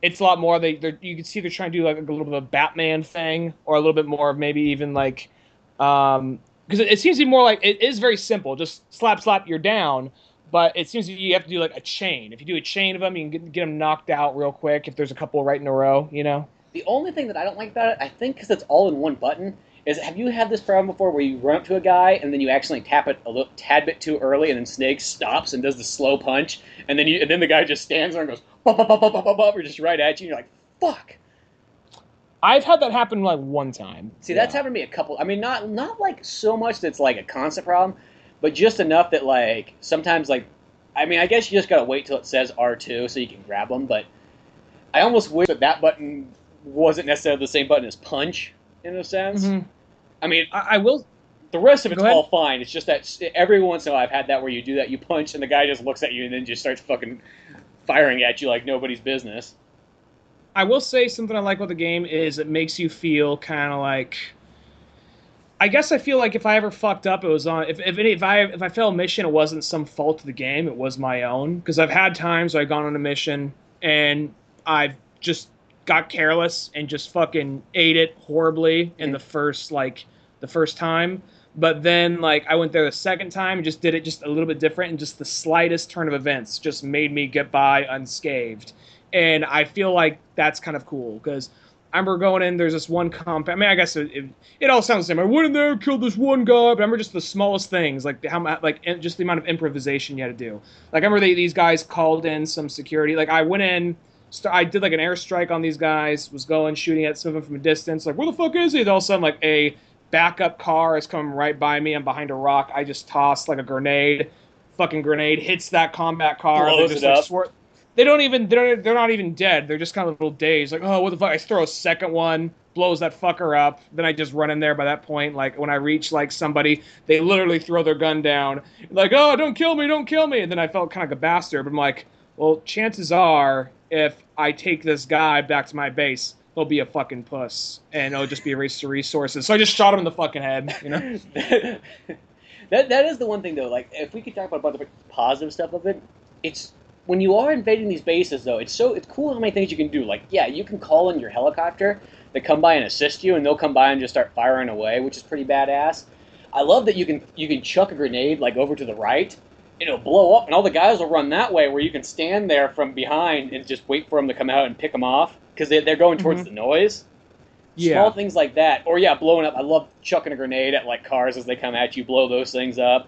B: it's a lot more. You can see they're trying to do like a little bit of a Batman thing, or a little bit more of maybe even like, because it seems to be more like, it is very simple, just slap, you're down. But it seems you have to do like a chain. If you do a chain of them, you can get them knocked out real quick. If there's a couple right in a row, The
A: only thing that I don't like about it, I think, because it's all in one button, is, have you had this problem before where you run up to a guy and then you accidentally tap it a little tad bit too early, and then Snake stops and does the slow punch, and then the guy just stands there and goes bop, bop, bop, bop, bop, bop, or just right at you, and you're like, fuck.
B: I've had that happen like one time.
A: See, that's happened to me a couple. I mean, not like so much that's like a constant problem, but just enough that like sometimes like, I mean, I guess you just gotta wait till it says R2 so you can grab them. But I almost wish that button wasn't necessarily the same button as punch in a sense.
B: Mm-hmm.
A: I mean,
B: I will.
A: The rest of it's all fine. It's just that every once in a while I've had that where you do that, you punch, and the guy just looks at you and then just starts fucking firing at you like nobody's business.
B: I will say something I like about the game is it makes you feel kind of like, I guess I feel like if I ever fucked up, it was on, if I failed a mission, it wasn't some fault of the game, it was my own. Because I've had times where I've gone on a mission and I've just got careless and just fucking ate it horribly in the first time. But then like I went there the second time and just did it just a little bit different, and just the slightest turn of events just made me get by unscathed. And I feel like that's kind of cool, because I remember going in, there's this one compound. I mean, I guess it all sounds the same. I went in there, killed this one guy, but I remember just the smallest things, like just the amount of improvisation you had to do. Like I remember these guys called in some security. Like I went in, I did like an airstrike on these guys, was going shooting at some of them from a distance. Like, where the fuck is he? And all of a sudden, like a backup car is coming right by me. I'm behind a rock. I just tossed like a grenade. Fucking grenade hits that combat car.
A: Blows it up.
B: They're not even dead. They're just kind of little dazed. Like, oh, what the fuck? I throw a second one, blows that fucker up. Then I just run in there by that point. Like, when I reach, like, somebody, they literally throw their gun down. Like, oh, don't kill me. And then I felt kind of like a bastard. But I'm like, well, chances are, if I take this guy back to my base, he'll be a fucking puss. And it'll just be a race to resources. So I just shot him in the fucking head,
A: That is the one thing though. Like, if we could talk about the positive stuff of it, it's when you are invading these bases though. It's cool how many things you can do. Like, yeah, you can call in your helicopter to come by and assist you, and they'll come by and just start firing away, which is pretty badass. I love that you can chuck a grenade like over to the right, and it'll blow up, and all the guys will run that way, where you can stand there from behind and just wait for them to come out and pick them off because they're going towards the noise.
B: Yeah.
A: Small things like that. Or, yeah, blowing up. I love chucking a grenade at, like, cars as they come at you, blow those things up.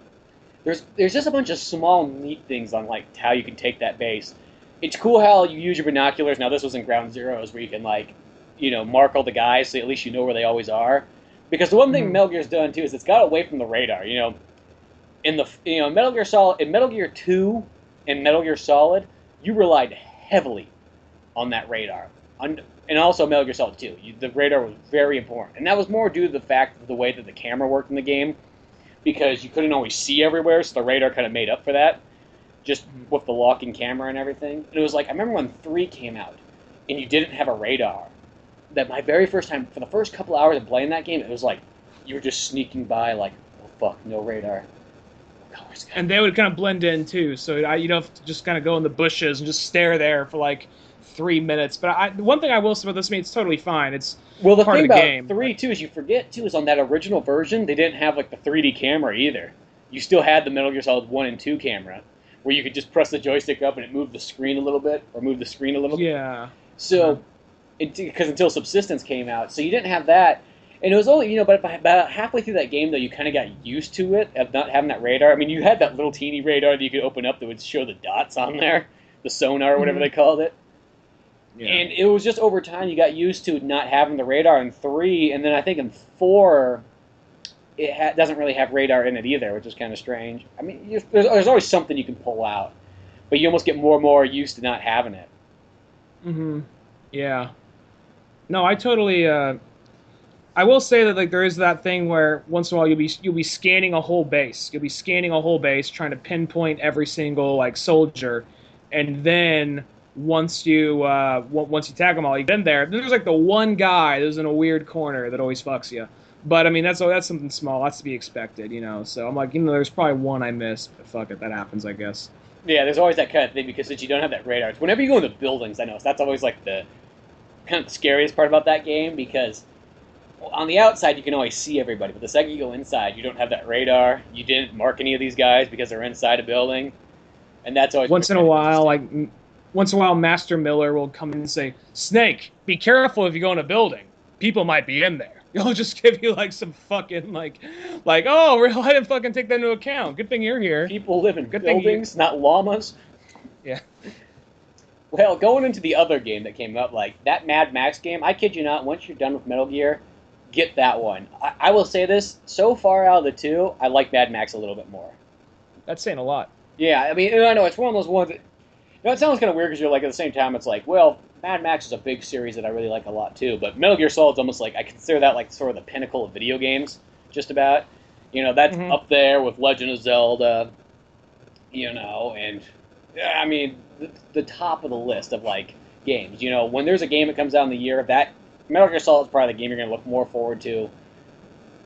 A: There's just a bunch of small, neat things on, like, how you can take that base. It's cool how you use your binoculars. Now, this was in Ground Zeroes, where you can, like, mark all the guys so at least you know where they always are. Because the one thing Metal Gear's done, too, is it's got away from the radar, In Metal Gear Solid, in Metal Gear 2 and Metal Gear Solid, you relied heavily on that radar. And also Metal Gear Solid 2. The radar was very important. And that was more due to the fact of the way that the camera worked in the game, because you couldn't always see everywhere, so the radar kind of made up for that, just with the locking camera and everything. And it was like, I remember when 3 came out, and you didn't have a radar, that my very first time, for the first couple hours of playing that game, it was like, you were just sneaking by like, oh fuck, no radar.
B: And they would kind of blend in too, so you don't have to just kind of go in the bushes and just stare there for like 3 minutes. But one thing I will say about this, it's totally fine. It's
A: the
B: part
A: thing
B: of the
A: about
B: game.
A: 3 too is you forget too is on that original version they didn't have like the 3D camera either. You still had the Metal Gear Solid 1 and 2 camera, where you could just press the joystick up and it moved the screen a little bit, or move the screen a little bit.
B: Yeah.
A: So, because until Subsistence came out, so you didn't have that. And it was only, but about halfway through that game, though, you kind of got used to it, of not having that radar. I mean, you had that little teeny radar that you could open up that would show the dots on there, the sonar or whatever they called it. Yeah. And it was just over time you got used to not having the radar in 3, and then I think in 4, it doesn't really have radar in it either, which is kind of strange. I mean, there's always something you can pull out, but you almost get more and more used to not having it.
B: Yeah. No, I totally... I will say that like there is that thing where once in a while you'll be scanning a whole base. You'll be scanning a whole base, trying to pinpoint every single like soldier, and then once you tag them all, you've been there. Then there's like the one guy that's in a weird corner that always fucks you. But I mean that's something small. That's to be expected, So I'm like, there's probably one I missed. But fuck it, that happens, I guess.
A: Yeah, there's always that kind of thing because since you don't have that radar, it's whenever you go into buildings, I know that's always like the kind of the scariest part about that game because. On the outside, you can always see everybody, but the second you go inside, you don't have that radar. You didn't mark any of these guys because they're inside a building, and that's always
B: once in a while, Master Miller will come in and say, "Snake, be careful if you go in a building. People might be in there." He'll just give you like some fucking like, oh, real? I didn't fucking take that into account. Good thing you're here.
A: People live in buildings, not llamas.
B: Yeah.
A: Well, going into the other game that came up, like that Mad Max game, I kid you not. Once you're done with Metal Gear. Get that one. I will say this, so far out of the 2, I like Mad Max a little bit more.
B: That's saying a lot.
A: Yeah, I mean, I know, it's one of those ones that, it sounds kind of weird because you're like, at the same time, it's like, well, Mad Max is a big series that I really like a lot too, but Metal Gear Solid's almost like, I consider that like sort of the pinnacle of video games, just about. That's up there with Legend of Zelda, and, I mean, the top of the list of like games. When there's a game that comes out in the year, that Metal Gear Solid is probably the game you're going to look more forward to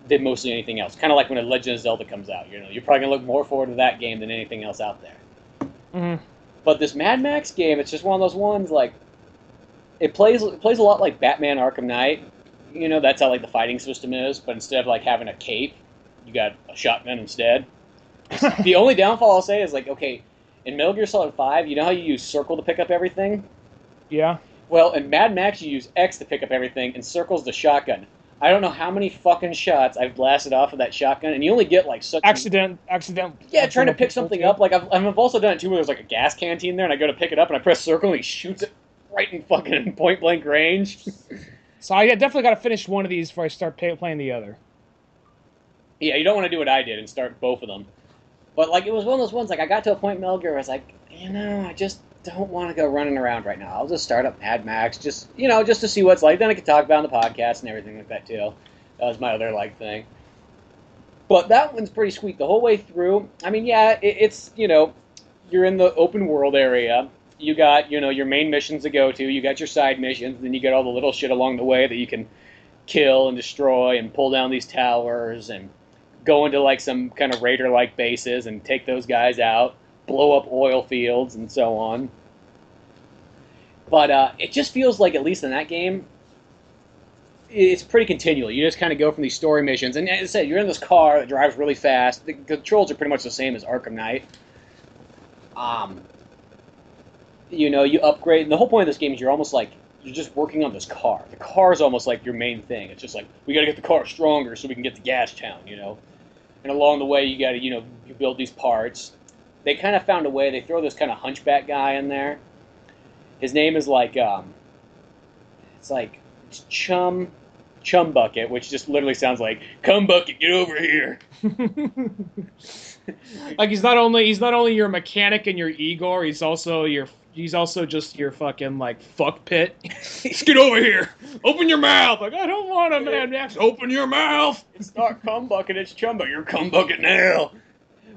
A: than mostly anything else. Kind of like when a Legend of Zelda comes out. You're probably going to look more forward to that game than anything else out there. But this Mad Max game, it's just one of those ones, like, it plays a lot like Batman Arkham Knight. That's how, like, the fighting system is. But instead of, like, having a cape, you got a shotgun instead. The only downfall I'll say is, like, okay, in Metal Gear Solid 5, you know how you use circle to pick up everything?
B: Yeah.
A: Well, in Mad Max, you use X to pick up everything, and circle's the shotgun. I don't know how many fucking shots I've blasted off of that shotgun, and you only get, like, such...
B: Accident.
A: Yeah, trying to pick something up. Like, I've also done it, too, where there's, like, a gas canteen there, and I go to pick it up, and I press circle, and he shoots it right in fucking point-blank range.
B: So I definitely got to finish one of these before I start playing the other.
A: Yeah, you don't want to do what I did and start both of them. But, like, it was one of those ones, like, I got to a point in Metal Gear where I was like, I just... don't want to go running around right now. I'll just start up Mad Max, just to see what it's like. Then I can talk about it on the podcast and everything like that too. That was my other thing. But that one's pretty sweet the whole way through. I mean, yeah, it's you're in the open world area. You got your main missions to go to. You got your side missions, and then you got all the little shit along the way that you can kill and destroy and pull down these towers and go into like some kind of raider-like bases and take those guys out, blow up oil fields and so on. But it just feels like, at least in that game, it's pretty continual. You just kind of go from these story missions, and as I said, you're in this car that drives really fast. The controls are pretty much the same as Arkham Knight. You upgrade, and the whole point of this game is you're almost like, you're just working on this car. The car is almost like your main thing. It's just like, we got to get the car stronger so we can get to Gas Town, And along the way, you got to, you build these parts. They kind of found a way. They throw this kind of hunchback guy in there. His name is like, it's Chum Bucket, which just literally sounds like, "Come Bucket, get over here."
B: Like he's not only your mechanic and your Igor, he's also just your fucking like fuck pit. Just get over here. Open your mouth. Like, I don't want a Mad Max. Open your mouth.
A: It's not Cum Bucket, it's Chum Bucket. You're Cum Bucket now.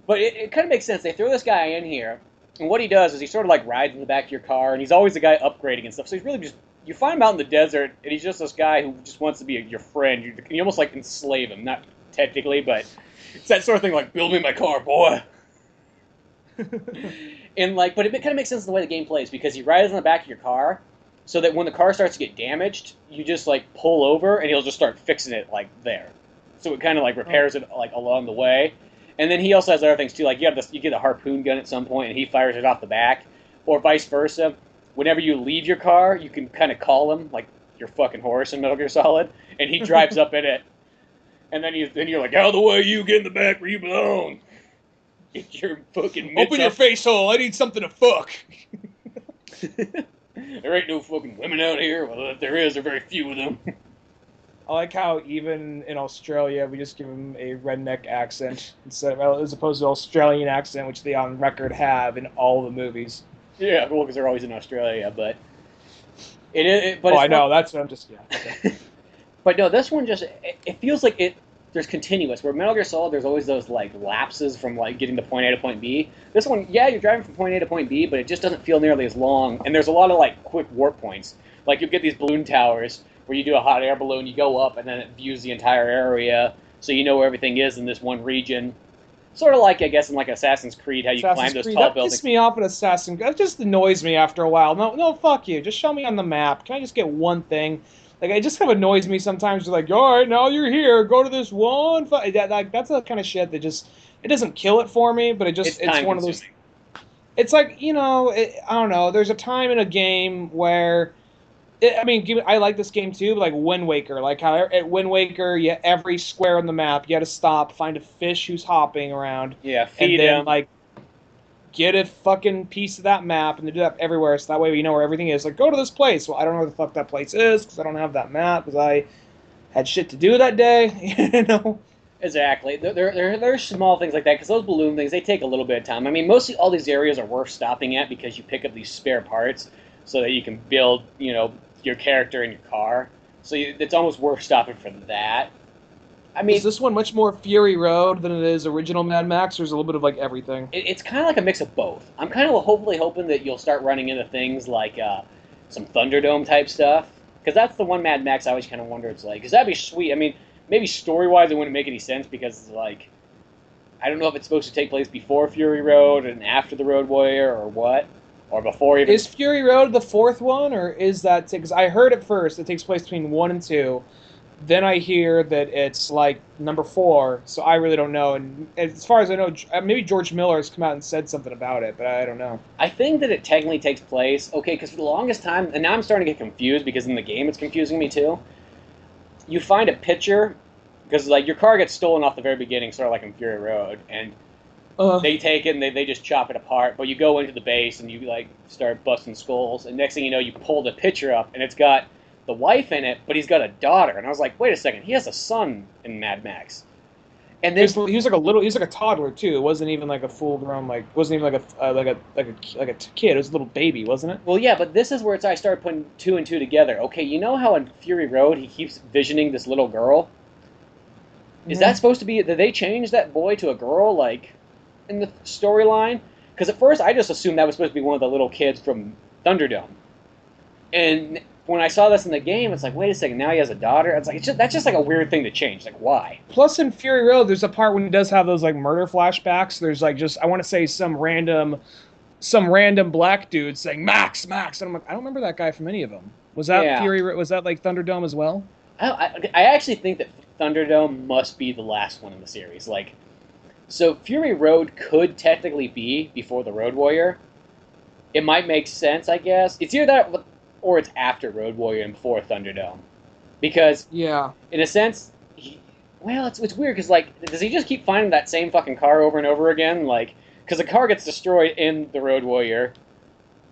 A: But it kind of makes sense. They throw this guy in here, and what he does is he sort of like rides in the back of your car, and he's always the guy upgrading and stuff. So he's really just, you find him out in the desert, and he's just this guy who just wants to be your friend. You almost like enslave him, not technically, but it's that sort of thing like, build me my car, boy. And like, but it kind of makes sense in the way the game plays, because he rides in the back of your car, so that when the car starts to get damaged, you just like pull over, and he'll just start fixing it like there. So it kind of like repairs it like along the way. And then he also has other things too, like you get a harpoon gun at some point, and he fires it off the back, or vice versa. Whenever you leave your car, you can kind of call him, like your fucking horse in Metal Gear Solid, and he drives up in it. And then you're like, out of the way, you get in the back where you belong. Get your fucking mitts
B: Open your face hole, I need something to fuck.
A: There ain't no fucking women out here. Well, if there is, there are very few of them.
B: I like how even in Australia, we just give them a redneck accent instead of, as opposed to Australian accent, which they on record have in all the movies.
A: Yeah, well, because they're always in Australia, but
B: I know, that's what I'm just, yeah. Okay.
A: But no, this one just, it feels like there's continuous. Where Metal Gear Solid, there's always those like lapses from like getting to point A to point B. This one, yeah, you're driving from point A to point B, but it just doesn't feel nearly as long. And there's a lot of like quick warp points. Like you get these balloon towers where you do a hot air balloon, you go up, and then it views the entire area, so you know where everything is in this one region. Sort of like, I guess, in like Assassin's Creed, how you climb those tall buildings.
B: That pissed me off in Assassin's Creed. That just annoys me after a while. No, fuck you. Just show me on the map. Can I just get one thing? Like, it just kind of annoys me sometimes. You're like, all right, now you're here. Go to this one. That's the kind of shit that just, it doesn't kill it for me, but it's one of those. It's like, I don't know. There's a time in a game where, I like this game too, but like Wind Waker. Like how at Wind Waker, every square on the map, you had to stop, find a fish who's hopping around.
A: Yeah, feed
B: and then,
A: him.
B: Like, get a fucking piece of that map, and they do that everywhere, so that way we know where everything is. Like, go to this place. Well, I don't know where the fuck that place is, because I don't have that map, because I had shit to do that day,
A: Exactly. There are small things like that, because those balloon things, they take a little bit of time. I mean, mostly all these areas are worth stopping at, because you pick up these spare parts, so that you can build, your character in your car. So it's almost worth stopping for that. I mean,
B: is this one much more Fury Road than it is original Mad Max, or is it a little bit of like everything?
A: It's kind of like a mix of both. I'm kind of hoping that you'll start running into things like some Thunderdome type stuff, because that's the one Mad Max I always kind of wonder it's like. Because that'd be sweet. I mean, maybe story-wise it wouldn't make any sense, because like, I don't know if it's supposed to take place before Fury Road and after the Road Warrior or what. Or before even...
B: Is Fury Road the fourth one, or is that... Because I heard at first it takes place between 1 and 2. Then I hear that it's, like, number 4, so I really don't know. And as far as I know, maybe George Miller has come out and said something about it, but I don't know.
A: I think that it technically takes place... Okay, because for the longest time... And now I'm starting to get confused, because in the game it's confusing me, too. You find a picture... Because, like, your car gets stolen off the very beginning, sort of like in Fury Road, and... They take it and they just chop it apart, but you go into the base and you like start busting skulls, and next thing you know, you pull the picture up and it's got the wife in it, but he's got a daughter. And I was like, wait a second, he has a son in Mad Max. And then
B: he was like a toddler too. It wasn't even like a full grown, wasn't even like a kid. It was a little baby, wasn't it?
A: Well, yeah, but this is where I started putting 2 and 2 together. Okay, you know how in Fury Road he keeps visioning this little girl? Is that supposed to be? Did they change that boy to a girl, like, in the storyline? Because at first I just assumed that was supposed to be one of the little kids from Thunderdome. And when I saw this in the game, it's like, wait a second, now he has a daughter. It's like that's just like a weird thing to change. Like, why?
B: Plus, in Fury Road, there's a part when he does have those like murder flashbacks. There's like just I want to say some random black dude saying Max, Max, and I'm like, I don't remember that guy from any of them. Was that Fury? Was that like Thunderdome as well?
A: I actually think that Thunderdome must be the last one in the series. Like, so Fury Road could technically be before the Road Warrior. It might make sense, I guess. It's either that or it's after Road Warrior and before Thunderdome. Because, in a sense, it's weird, because, like, does he just keep finding that same fucking car over and over again? Like, because the car gets destroyed in the Road Warrior.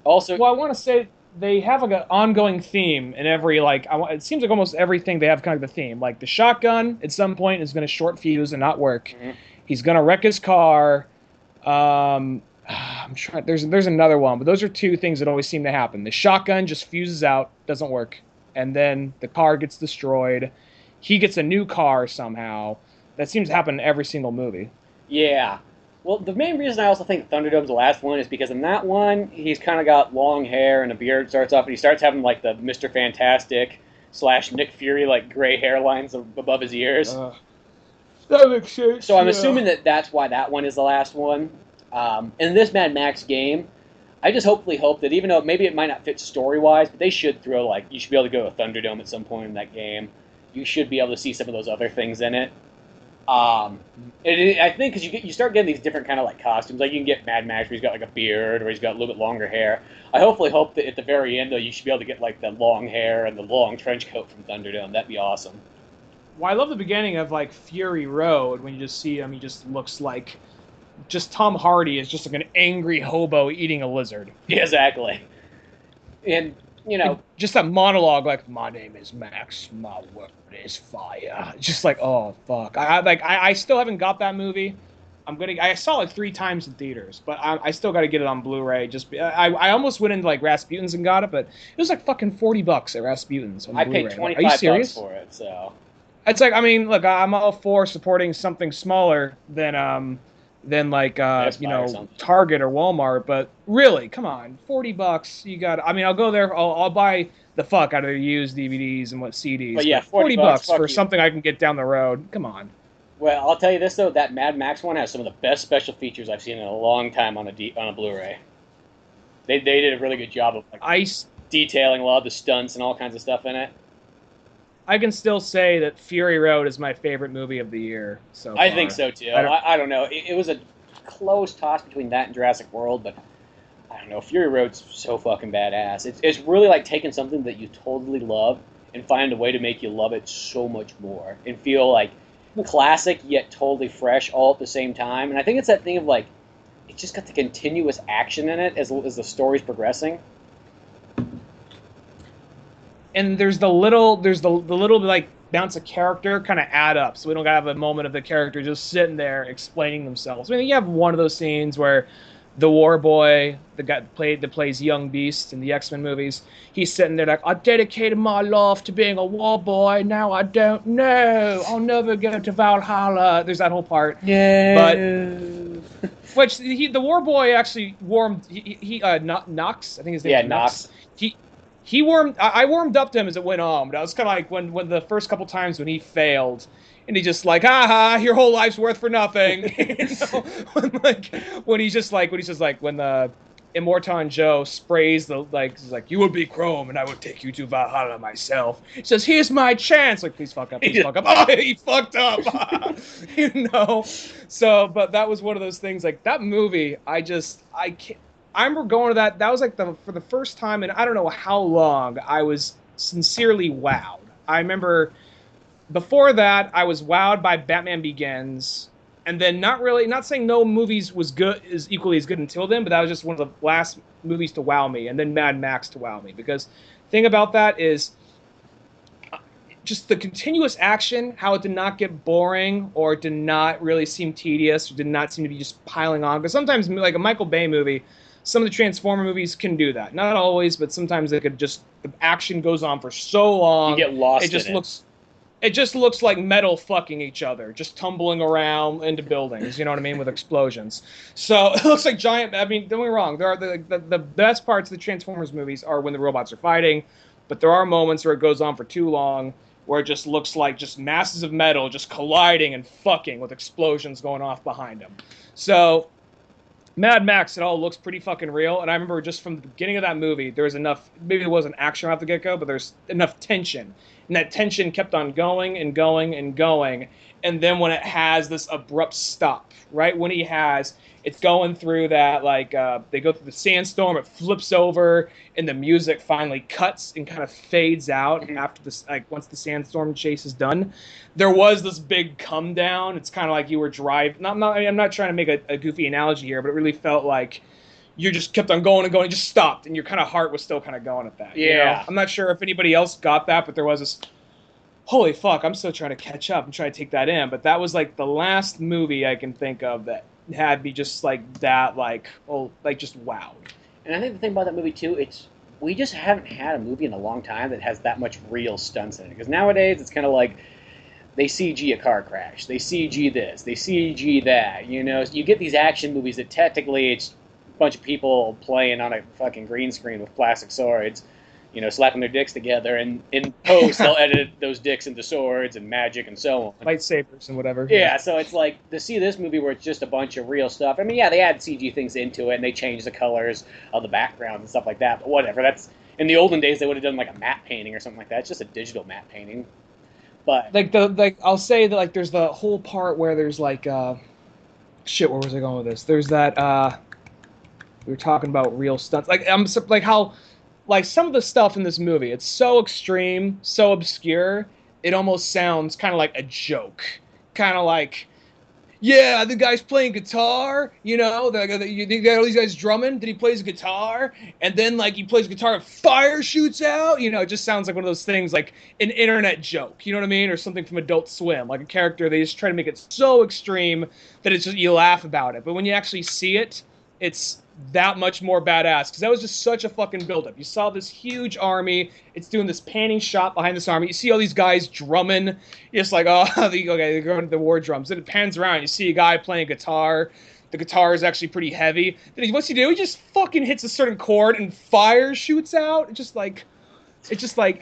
A: Also,
B: well, I want to say they have, like, an ongoing theme in every, like, it seems like almost everything they have kind of the theme. Like, the shotgun, at some point, is going to short fuse and not work. Mm-hmm. He's going to wreck his car. I'm trying. There's another one, but those are two things that always seem to happen. The shotgun just fuses out, doesn't work, and then the car gets destroyed. He gets a new car somehow. That seems to happen in every single movie.
A: Yeah. Well, the main reason I also think Thunderdome's the last one is because in that one, he's kind of got long hair and a beard starts off, and he starts having like the Mr. Fantastic / Nick Fury like gray hairlines above his ears.
B: That makes sense.
A: So I'm assuming that's why that one is the last one. In this Mad Max game, I just hopefully hope that even though maybe it might not fit story-wise, but they should throw, like, you should be able to go to Thunderdome at some point in that game. You should be able to see some of those other things in it. I think because you start getting these different kind of, like, costumes. Like, you can get Mad Max where he's got, like, a beard or he's got a little bit longer hair. I hopefully hope that at the very end, though, you should be able to get, like, the long hair and the long trench coat from Thunderdome. That'd be awesome.
B: Well, I love the beginning of, like, Fury Road when you just see him. He just looks like... Just Tom Hardy is just like an angry hobo eating a lizard.
A: Yeah, exactly. And, you know...
B: Just that monologue, like, my name is Max, my word is fire. Just like, oh, fuck. I still haven't got that movie. I saw it 3 times in theaters, but I still got to get it on Blu Ray. I almost went into, like, Rasputin's and got it, but it was like fucking $40 at Rasputin's on Blu-ray.
A: I paid $25 for it, so...
B: It's like, I mean, look, I'm all for supporting something smaller than like Target or Walmart, but really, come on, $40. You got. I mean, I'll go there. I'll buy the fuck out of their used DVDs and CDs.
A: But yeah,
B: $40 for something I can get down the road. Come on.
A: Well, I'll tell you this though, that Mad Max one has some of the best special features I've seen in a long time on a Blu-ray. They did a really good job of detailing a lot of the stunts and all kinds of stuff in it.
B: I can still say that Fury Road is my favorite movie of the year. So
A: I think so too. I don't know. It was a close toss between that and Jurassic World, but I don't know. Fury Road's so fucking badass. It's really like taking something that you totally love and find a way to make you love it so much more and feel like classic yet totally fresh all at the same time. And I think it's that thing of like it's just got the continuous action in it as the story's progressing.
B: And there's the little like bounce of character kind of add up, so we don't gotta have a moment of the character just sitting there explaining themselves. I mean, you have one of those scenes where the war boy, the guy that plays Young Beast in the X-Men movies, he's sitting there like, I dedicated my life to being a war boy. Now I don't know. I'll never go to Valhalla. There's that whole part.
A: Yeah.
B: But which the war boy actually warmed. Knox, I think his name.
A: Yeah,
B: is Knox. I warmed up to him as it went on, but I was kind of like when the first couple times when he failed, and he just like, your whole life's worth for nothing. When the Immortan Joe sprays he's like, you would be Chrome and I would take you to Valhalla myself. He says, here's my chance. Like, please fuck up, please fuck up. Oh, he fucked up. So, but that was one of those things, like that movie, I can't. I remember going to that. That was like for the first time in I don't know how long I was sincerely wowed. I remember before that I was wowed by Batman Begins, and then not saying no movies was equally as good until then, but that was just one of the last movies to wow me, and then Mad Max to wow me. Because the thing about that is just the continuous action, how it did not get boring or did not really seem tedious or did not seem to be just piling on. Because sometimes like a Michael Bay movie, some of the Transformer movies can do that. Not always, but sometimes they could just, the action goes on for so long.
A: You get lost
B: It just looks like metal fucking each other, just tumbling around into buildings, you know what I mean, with explosions. So it looks like giant, I mean, don't get me wrong, there are the best parts of the Transformers movies are when the robots are fighting, but there are moments where it goes on for too long, where it just looks like just masses of metal just colliding and fucking with explosions going off behind them. So Mad Max, it all looks pretty fucking real. And I remember just from the beginning of that movie, there was enough, maybe there wasn't action off the get-go, but there's enough tension. And that tension kept on going and going and going. And then when it has this abrupt stop, right? When it's going through that, like, they go through the sandstorm, it flips over, and the music finally cuts and kind of fades out after this, like, once the sandstorm chase is done. There was this big come down. It's kind of like you were driving. I'm not trying to make a goofy analogy here, but it really felt like you just kept on going and going, just stopped, and your kind of heart was still kind of going at that.
A: Yeah.
B: You know? I'm not sure if anybody else got that, but there was this, holy fuck, I'm still trying to catch up and try to take that in. But that was like the last movie I can think of that had me just like that, like, oh, like just wow.
A: And I think the thing about that movie too, we just haven't had a movie in a long time that has that much real stunts in it. Because nowadays it's kind of like they CG a car crash, they CG this, they CG that. You know, you get these action movies that technically it's a bunch of people playing on a fucking green screen with plastic swords, you know, slapping their dicks together, and in post they'll edit those dicks into swords and magic and so on.
B: Lightsabers and whatever.
A: Yeah, so it's like, to see this movie where it's just a bunch of real stuff. I mean, yeah, they add CG things into it, and they change the colors of the backgrounds and stuff like that, but whatever. That's, in the olden days, they would have done like a matte painting or something like that. It's just a digital matte painting. But
B: I'll say that, like, there's the whole part where there's like shit, where was I going with this? There's that we were talking about real stunts. Like, how, like, some of the stuff in this movie, it's so extreme, so obscure, it almost sounds kind of like a joke. Kind of like, yeah, the guy's playing guitar, you know, you got all these guys drumming, then he plays guitar, and then, like, he plays guitar and fire shoots out, you know, it just sounds like one of those things, like an internet joke, you know what I mean, or something from Adult Swim, like a character, they just try to make it so extreme that it's just, you laugh about it, but when you actually see it, it's that much more badass, because that was just such a fucking buildup. You saw this huge army, it's doing this panning shot behind this army, you see all these guys drumming, you're just like, oh, okay, they're going to the war drums. Then it pans around, you see a guy playing guitar, the guitar is actually pretty heavy, then what's he do? He just fucking hits a certain chord and fire shoots out. It's just like,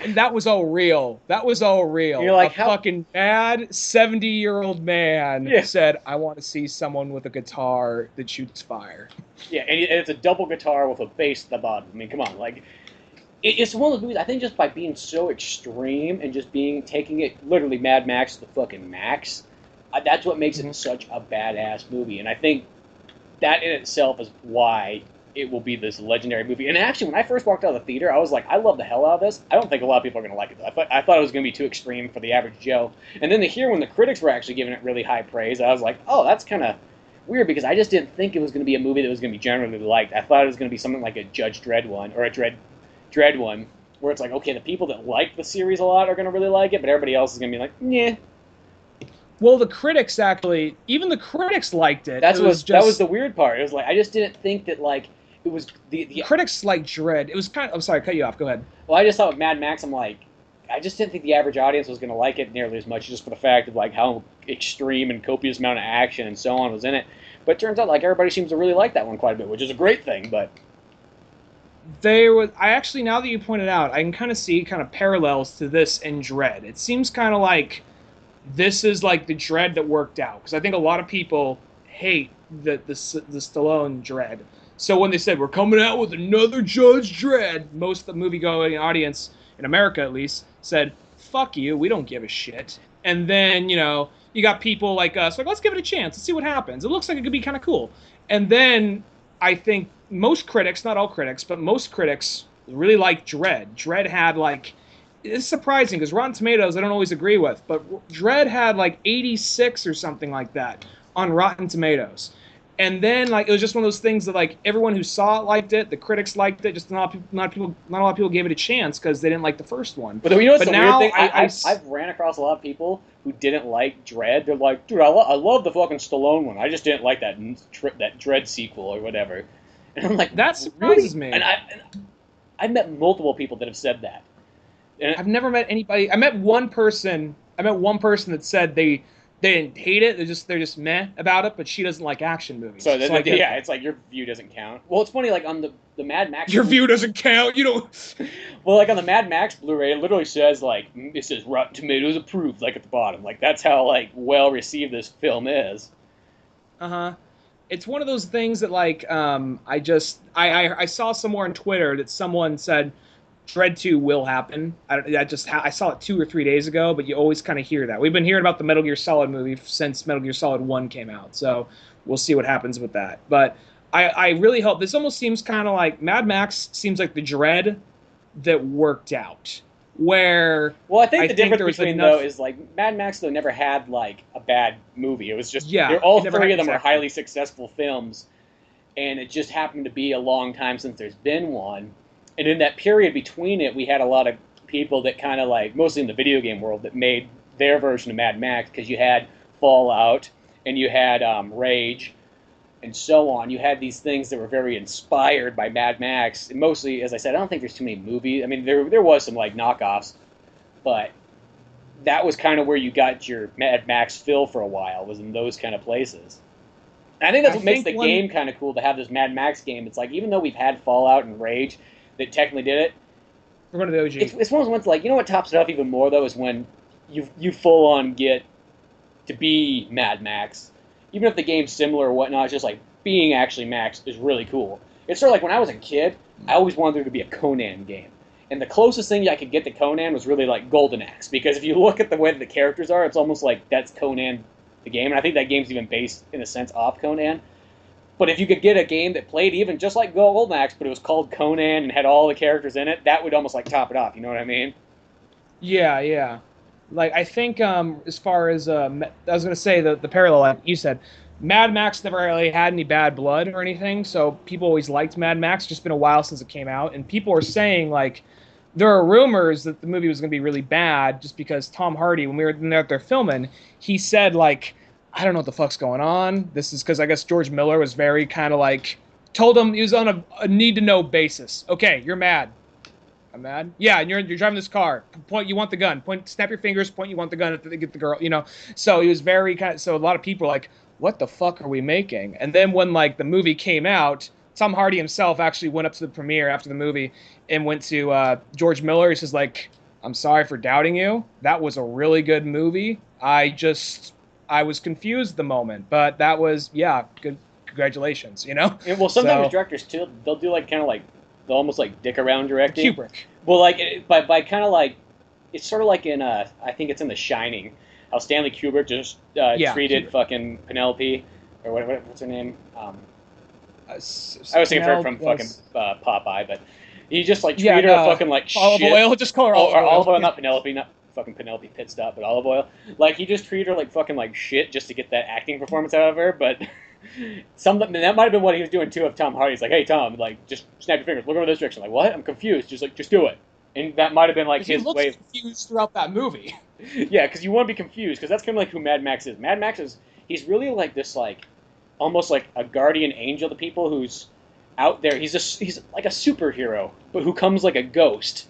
B: and that was all real. That was all real.
A: You're like,
B: fucking mad 70-year-old man said, I want to see someone with a guitar that shoots fire.
A: Yeah, and it's a double guitar with a bass at the bottom. I mean, come on, like, it's one of those movies, I think just by being so extreme and just taking it literally Mad Max to the fucking max, that's what makes it such a badass movie. And I think that in itself is why it will be this legendary movie. And actually, when I first walked out of the theater, I was like, I love the hell out of this. I don't think a lot of people are going to like it, though. I thought it was going to be too extreme for the average Joe. And then to hear when the critics were actually giving it really high praise, I was like, oh, that's kind of weird, because I just didn't think it was going to be a movie that was going to be generally liked. I thought it was going to be something like a Judge Dredd one, or a Dredd one, where it's like, okay, the people that like the series a lot are going to really like it, but everybody else is going to be like, nah.
B: Well, the critics actually, even the critics liked it.
A: That was the weird part. It was like, I just didn't think that, like, it was the
B: critics like Dredd. It was kind of, I'm sorry, I cut you off. Go ahead.
A: Well, I just thought with Mad Max, I'm like, I just didn't think the average audience was going to like it nearly as much, just for the fact of, like, how extreme and copious amount of action and so on was in it. But it turns out, like, everybody seems to really like that one quite a bit, which is a great thing. But
B: I actually, now that you pointed out, I can kind of see kind of parallels to this and Dredd. It seems kind of like this is like the Dredd that worked out, because I think a lot of people hate the Stallone Dredd. So when they said, we're coming out with another Judge Dredd, most of the movie-going audience, in America at least, said, fuck you, we don't give a shit. And then, you know, you got people like us, like, let's give it a chance, let's see what happens. It looks like it could be kind of cool. And then I think most critics, not all critics, but most critics really liked Dredd. Dredd had, like, it's surprising, because Rotten Tomatoes I don't always agree with, but Dredd had, like, 86 or something like that on Rotten Tomatoes. And then, like, it was just one of those things that, like, everyone who saw it liked it, the critics liked it, just not a lot of people gave it a chance because they didn't like the first one.
A: But you know what's the weird thing? I've ran across a lot of people who didn't like Dredd. They're like, dude, I love the fucking Stallone one. I just didn't like that Dredd sequel or whatever. And I'm like,
B: that surprises me.
A: And I've met multiple people that have said that. And
B: I've never met anybody. I met one person that said they They didn't hate it. They're just meh about it. But she doesn't like action movies.
A: So,
B: I get
A: yeah,
B: that.
A: it's like your view doesn't count. Well, it's funny, like on the Mad Max.
B: Your view doesn't count. You don't.
A: Well, like on the Mad Max Blu-ray, it literally says like it says Rotten Tomatoes approved, like at the bottom. Like that's how like well received this film is.
B: Uh-huh. It's one of those things that like I saw somewhere on Twitter that someone said Dread 2 will happen. I saw it 2 or 3 days ago, but you always kind of hear that. We've been hearing about the Metal Gear Solid movie since Metal Gear Solid 1 came out, so we'll see what happens with that. But I really hope this almost seems kind of like Mad Max seems like the Dread that worked out. Where
A: well, I think the difference between
B: enough,
A: though is like Mad Max though never had like a bad movie. It was just all three of them are highly successful films, and it just happened to be a long time since there's been one. And in that period between it, we had a lot of people that kind of like, mostly in the video game world, that made their version of Mad Max, because you had Fallout and you had Rage and so on. You had these things that were very inspired by Mad Max. And mostly, as I said, I don't think there's too many movies. I mean, there was some like knockoffs, but that was kind of where you got your Mad Max fill for a while, was in those kind of places. And I think that's what makes the game kind of cool, to have this Mad Max game. It's like, even though we've had Fallout and Rage that technically did it,
B: we're going to the OG.
A: It's one of those ones like, you know what tops it off even more though is when you full on get to be Mad Max. Even if the game's similar or whatnot, it's just like being actually Max is really cool. It's sort of like when I was a kid, I always wanted there to be a Conan game. And the closest thing I could get to Conan was really like Golden Axe, because if you look at the way that the characters are, it's almost like that's Conan the game. And I think that game's even based, in a sense, off Conan. But if you could get a game that played even just like Golden Axe, but it was called Conan and had all the characters in it, that would almost like top it off. You know what I mean?
B: Yeah, yeah. Like, I think as far as I was going to say the parallel, like you said, Mad Max never really had any bad blood or anything, so people always liked Mad Max. It's just been a while since it came out, and people are saying like there are rumors that the movie was going to be really bad just because Tom Hardy, when we were out there filming, he said like, I don't know what the fuck's going on. This is because I guess George Miller was very kind of like, told him he was on a need-to-know basis. Okay, you're mad. I'm mad? Yeah, and you're driving this car. Point, you want the gun. Point, snap your fingers, point, you want the gun to get the girl, you know. So he was very kind of, so a lot of people are like, what the fuck are we making? And then when like the movie came out, Tom Hardy himself actually went up to the premiere after the movie and went to George Miller. He says like, I'm sorry for doubting you. That was a really good movie. I was confused the moment, but that was, yeah, good. Congratulations, you know?
A: And, well, sometimes directors, too, they'll do, like, kind of like, they'll almost, like, dick around directing.
B: Kubrick.
A: Well, like, by kind of, like, it's sort of like in, I think it's in The Shining, how Stanley Kubrick just treated fucking Penelope, or what's her name? I was thinking from fucking Popeye, but he just, like, treated her fucking, like,
B: olive
A: shit.
B: Oil, just call her olive oil.
A: Or olive oil, not Penelope, not fucking Penelope Pit Stop, but olive oil. Like, he just treated her like fucking like shit just to get that acting performance out of her, but that might have been what he was doing too of Tom Hardy. He's like, hey Tom, like, just snap your fingers, look over this direction. Like, what? I'm confused. Just do it. And that might have been like his way.
B: He looks confused throughout that movie.
A: Yeah, because you want to be confused, because that's kind of like who Mad Max is. Mad Max he's really like this, like, almost like a guardian angel to people who's out there. He's like a superhero, but who comes like a ghost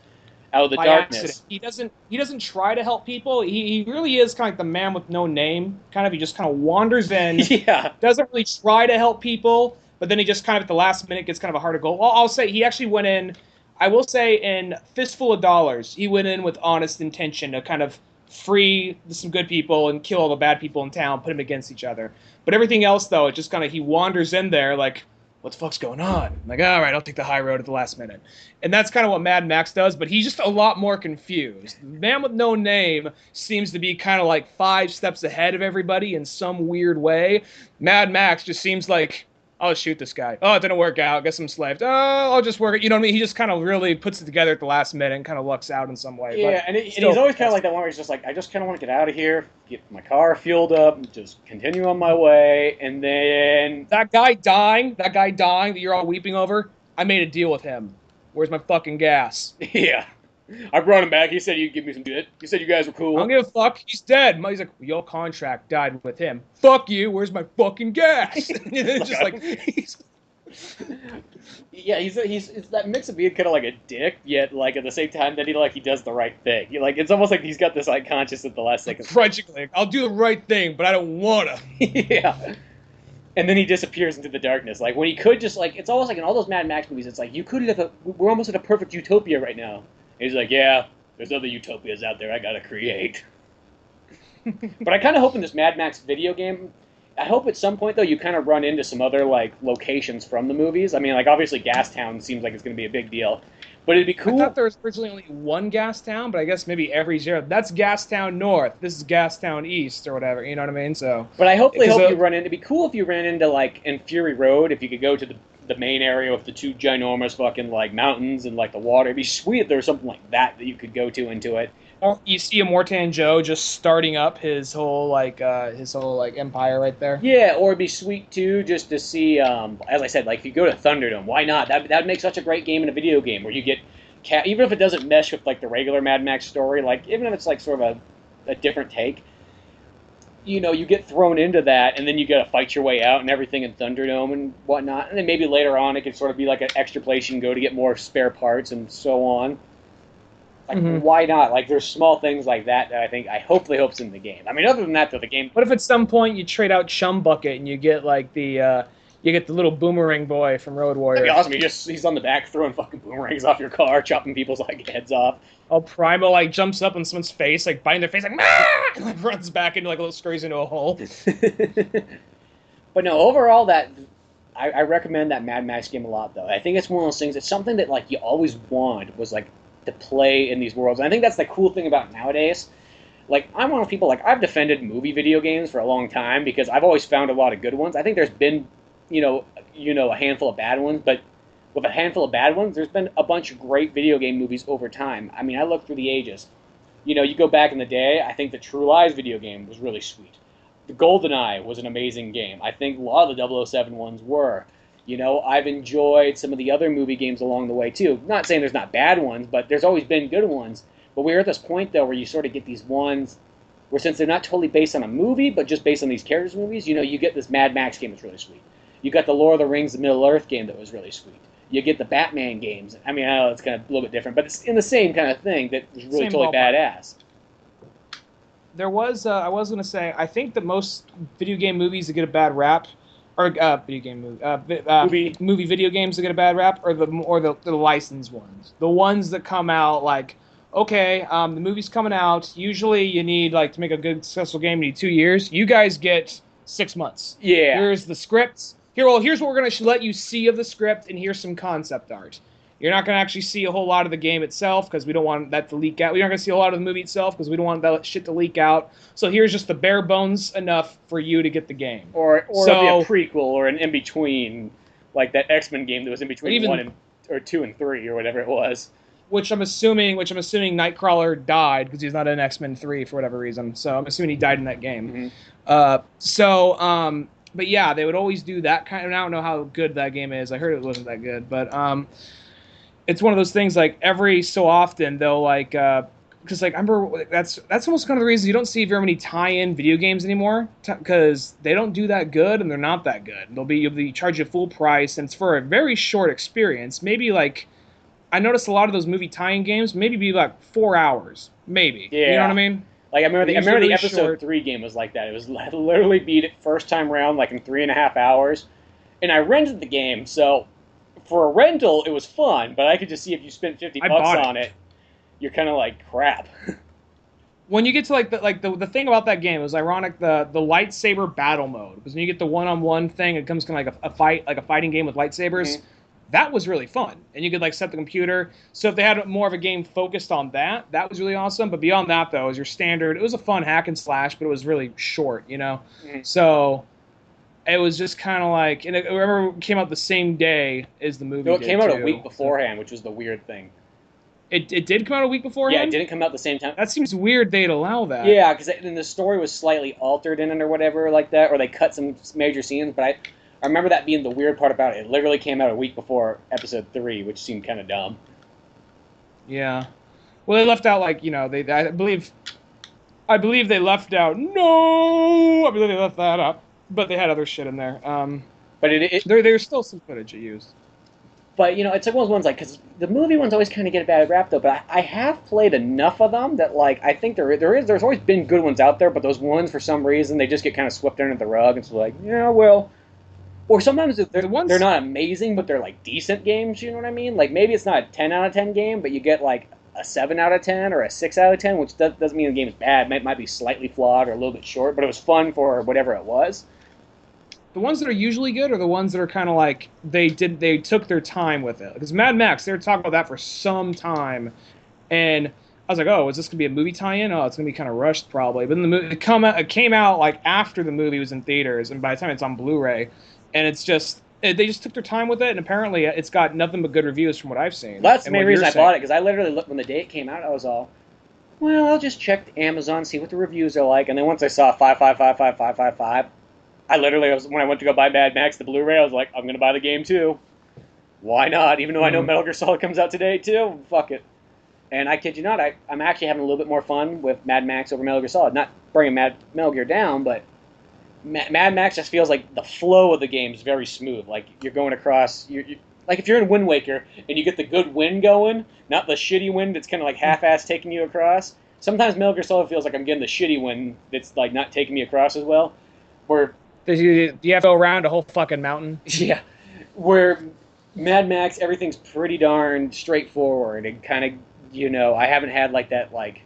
A: out of the darkness.
B: Accident. He doesn't try to help people. He really is kind of like the man with no name. Kind of, he just kind of wanders in.
A: Yeah.
B: Doesn't really try to help people, but then he just kind of at the last minute gets kind of a heart of gold. I'll say he actually went in, I will say, in Fistful of Dollars, he went in with honest intention to kind of free some good people and kill all the bad people in town, put them against each other. But everything else, though, it just kind of, he wanders in there like, what the fuck's going on? I'm like, all right, I'll take the high road at the last minute. And that's kind of what Mad Max does, but he's just a lot more confused. The man with no name seems to be kind of like 5 steps ahead of everybody in some weird way. Mad Max just seems like, I'll shoot this guy. Oh, it didn't work out. Guess I'm slaved. Oh, I'll just work it. You know what I mean? He just kind of really puts it together at the last minute and kind of lucks out in some way.
A: Yeah, and he's always kind of like that one where he's just like, I just kind of want to get out of here, get my car fueled up, and just continue on my way, and then...
B: That guy dying that you're all weeping over, I made a deal with him. Where's my fucking gas?
A: Yeah. I brought him back. He said he'd give me some shit. He said you guys were cool.
B: I don't give a fuck. He's dead. He's like, your contract died with him. Fuck you. Where's my fucking gas? It's just like,
A: Yeah, he's it's that mix of being kind of like a dick, yet like at the same time that he does the right thing. Like it's almost like he's got this like conscious at the last second.
B: Grudgingly, I'll do the right thing, but I don't wanna.
A: Yeah. And then he disappears into the darkness. Like when he could just like it's almost like in all those Mad Max movies, it's like you could have we're almost at a perfect utopia right now. And he's like, yeah, there's other utopias out there I gotta create. But I kind of hope in this Mad Max video game, I hope at some point though you kind of run into some other like locations from the movies. I mean, like obviously Gastown seems like it's going to be a big deal, but it'd be cool.
B: I thought there was originally only one gas town, but I guess maybe every zero. That's Gastown North. This is Gastown East or whatever. You know what I mean? So.
A: But I hope you run into. It'd be cool if you ran into like in Fury Road. If you could go to the main area with the two ginormous fucking like mountains and like the water. It'd be sweet if there was something like that you could go to into it.
B: Or you see a Mortan Joe just starting up his whole empire right there.
A: Yeah, or it'd be sweet too just to see. As I said, like if you go to Thunderdome, why not? That'd make such a great game in a video game where you get. Even if it doesn't mesh with like the regular Mad Max story, like even if it's like sort of a different take, you know, you get thrown into that, and then you got to fight your way out and everything in Thunderdome and whatnot, and then maybe later on it could sort of be like an extra place you can go to get more spare parts and so on. Like, why not? Like, there's small things like that I hopefully hope's in the game. I mean, other than that, though, the game.
B: What if at some point you trade out Chum Bucket and you get like the little boomerang boy from Road Warrior?
A: That'd be awesome. He's on the back throwing fucking boomerangs off your car, chopping people's like heads off.
B: Oh, Primal like jumps up on someone's face, like biting their face, like and like runs back into like a little scurries into a hole.
A: But no, overall, I recommend that Mad Max game a lot. Though I think it's one of those things. It's something that like you always wanted was like to play in these worlds. And I think that's the cool thing about nowadays. Like, I'm one of people, like, I've defended movie video games for a long time because I've always found a lot of good ones. I think there's been, you know, a handful of bad ones, but with a handful of bad ones, there's been a bunch of great video game movies over time. I mean, I look through the ages. You know, you go back in the day, I think the True Lies video game was really sweet. The GoldenEye was an amazing game. I think a lot of the 007 ones were. You know, I've enjoyed some of the other movie games along the way, too. Not saying there's not bad ones, but there's always been good ones. But we're at this point, though, where you sort of get these ones where since they're not totally based on a movie, but just based on these characters' movies, you know, you get this Mad Max game that's really sweet. You got the Lord of the Rings, the Middle-earth game that was really sweet. You get the Batman games. I mean, I know it's kind of a little bit different, but it's in the same kind of thing that was really totally badass.
B: There was, I was going to say, I think that most video game movies that get a bad rap or video game movie video games that get a bad rap, or the licensed ones, the ones that come out like, okay, the movie's coming out. Usually, you need like to make a good successful game, you need 2 years. You guys get 6 months.
A: Yeah.
B: Here's the scripts. Here's what we're gonna let you see of the script, and here's some concept art. You're not going to actually see a whole lot of the game itself because we don't want that to leak out. We're not going to see a lot of the movie itself because we don't want that shit to leak out. So here's just the bare bones enough for you to get the game.
A: Or it'll be a prequel or an in-between, like that X-Men game that was in between 1 or 2 and 3 or whatever it was.
B: Which I'm assuming Nightcrawler died because he's not in X-Men 3 for whatever reason. So I'm assuming he died in that game. Mm-hmm. But yeah, they would always do that kind of. I don't know how good that game is. I heard it wasn't that good, but it's one of those things like every so often they'll like because like I remember that's almost kind of the reason you don't see very many tie-in video games anymore because they don't do that good and they're not that good. You'll be charged a full price and it's for a very short experience. Maybe like I noticed a lot of those movie tie-in games maybe be like 4 hours, maybe. Yeah. You know what I mean?
A: Like I remember the episode 3 game was like that. It was literally beat it first time around like in 3.5 hours, and I rented the game so. For a rental, it was fun, but I could just see if you spent $50 on it, you're kind of like crap.
B: When you get to the thing about that game, it was ironic the lightsaber battle mode because when you get the one-on-one thing, it comes kind of like a fighting game with lightsabers. Mm-hmm. That was really fun, and you could like set the computer. So if they had more of a game focused on that, that was really awesome. But beyond that, though, it was your standard. It was a fun hack and slash, but it was really short, you know. Mm-hmm. So. It was just kind of like, and I remember it came out the same day as the movie.
A: No, it came out a week beforehand, which was the weird thing.
B: It did come out a week beforehand?
A: Yeah, it didn't come out the same time.
B: That seems weird they'd allow that.
A: Yeah, because then the story was slightly altered in it or whatever like that, or they cut some major scenes, but I remember that being the weird part about it. It literally came out a week before episode 3, which seemed kind of dumb.
B: Yeah. Well, they left out, like, you know, I believe they left out, I believe they left that up. But they had other shit in there.
A: But it
B: There's still some footage you used.
A: but it's like one of those ones like because the movie ones always kind of get a bad rap though. But I have played enough of them that like I think there's always been good ones out there, but those ones for some reason they just get kind of swept under the rug. It's like yeah, well, or sometimes they're not amazing, but they're like decent games. You know what I mean? Like maybe it's not a 10 out of 10 game, but you get like a 7 out of 10 or a 6 out of 10, which doesn't mean the game is bad. It might be slightly flawed or a little bit short, but it was fun for whatever it was.
B: The ones that are usually good are the ones that are kind of like they took their time with it. Because Mad Max, they were talking about that for some time, and I was like, oh, is this gonna be a movie tie-in? Oh, it's gonna be kind of rushed probably. But then the movie it came out like after the movie was in theaters, and by the time it's on Blu Ray, and it's just they just took their time with it, and apparently it's got nothing but good reviews from what I've seen.
A: That's the main reason I bought it because I literally looked when the day it came out. I was all, well, I'll just check Amazon, see what the reviews are like, and then once I saw 5555555. I literally when I went to go buy Mad Max the Blu-ray, I was like, I'm gonna buy the game too. Why not? Even though I know Metal Gear Solid comes out today too, fuck it. And I kid you not, I'm actually having a little bit more fun with Mad Max over Metal Gear Solid. Not bringing Metal Gear down, but Mad Max just feels like the flow of the game is very smooth. Like you're going across, like if you're in Wind Waker and you get the good wind going, not the shitty wind that's kind of like half-ass taking you across. Sometimes Metal Gear Solid feels like I'm getting the shitty wind that's like not taking me across as well. Where
B: you have to go around a whole fucking mountain.
A: Yeah, where Mad Max everything's pretty darn straightforward and kind of I haven't had like that like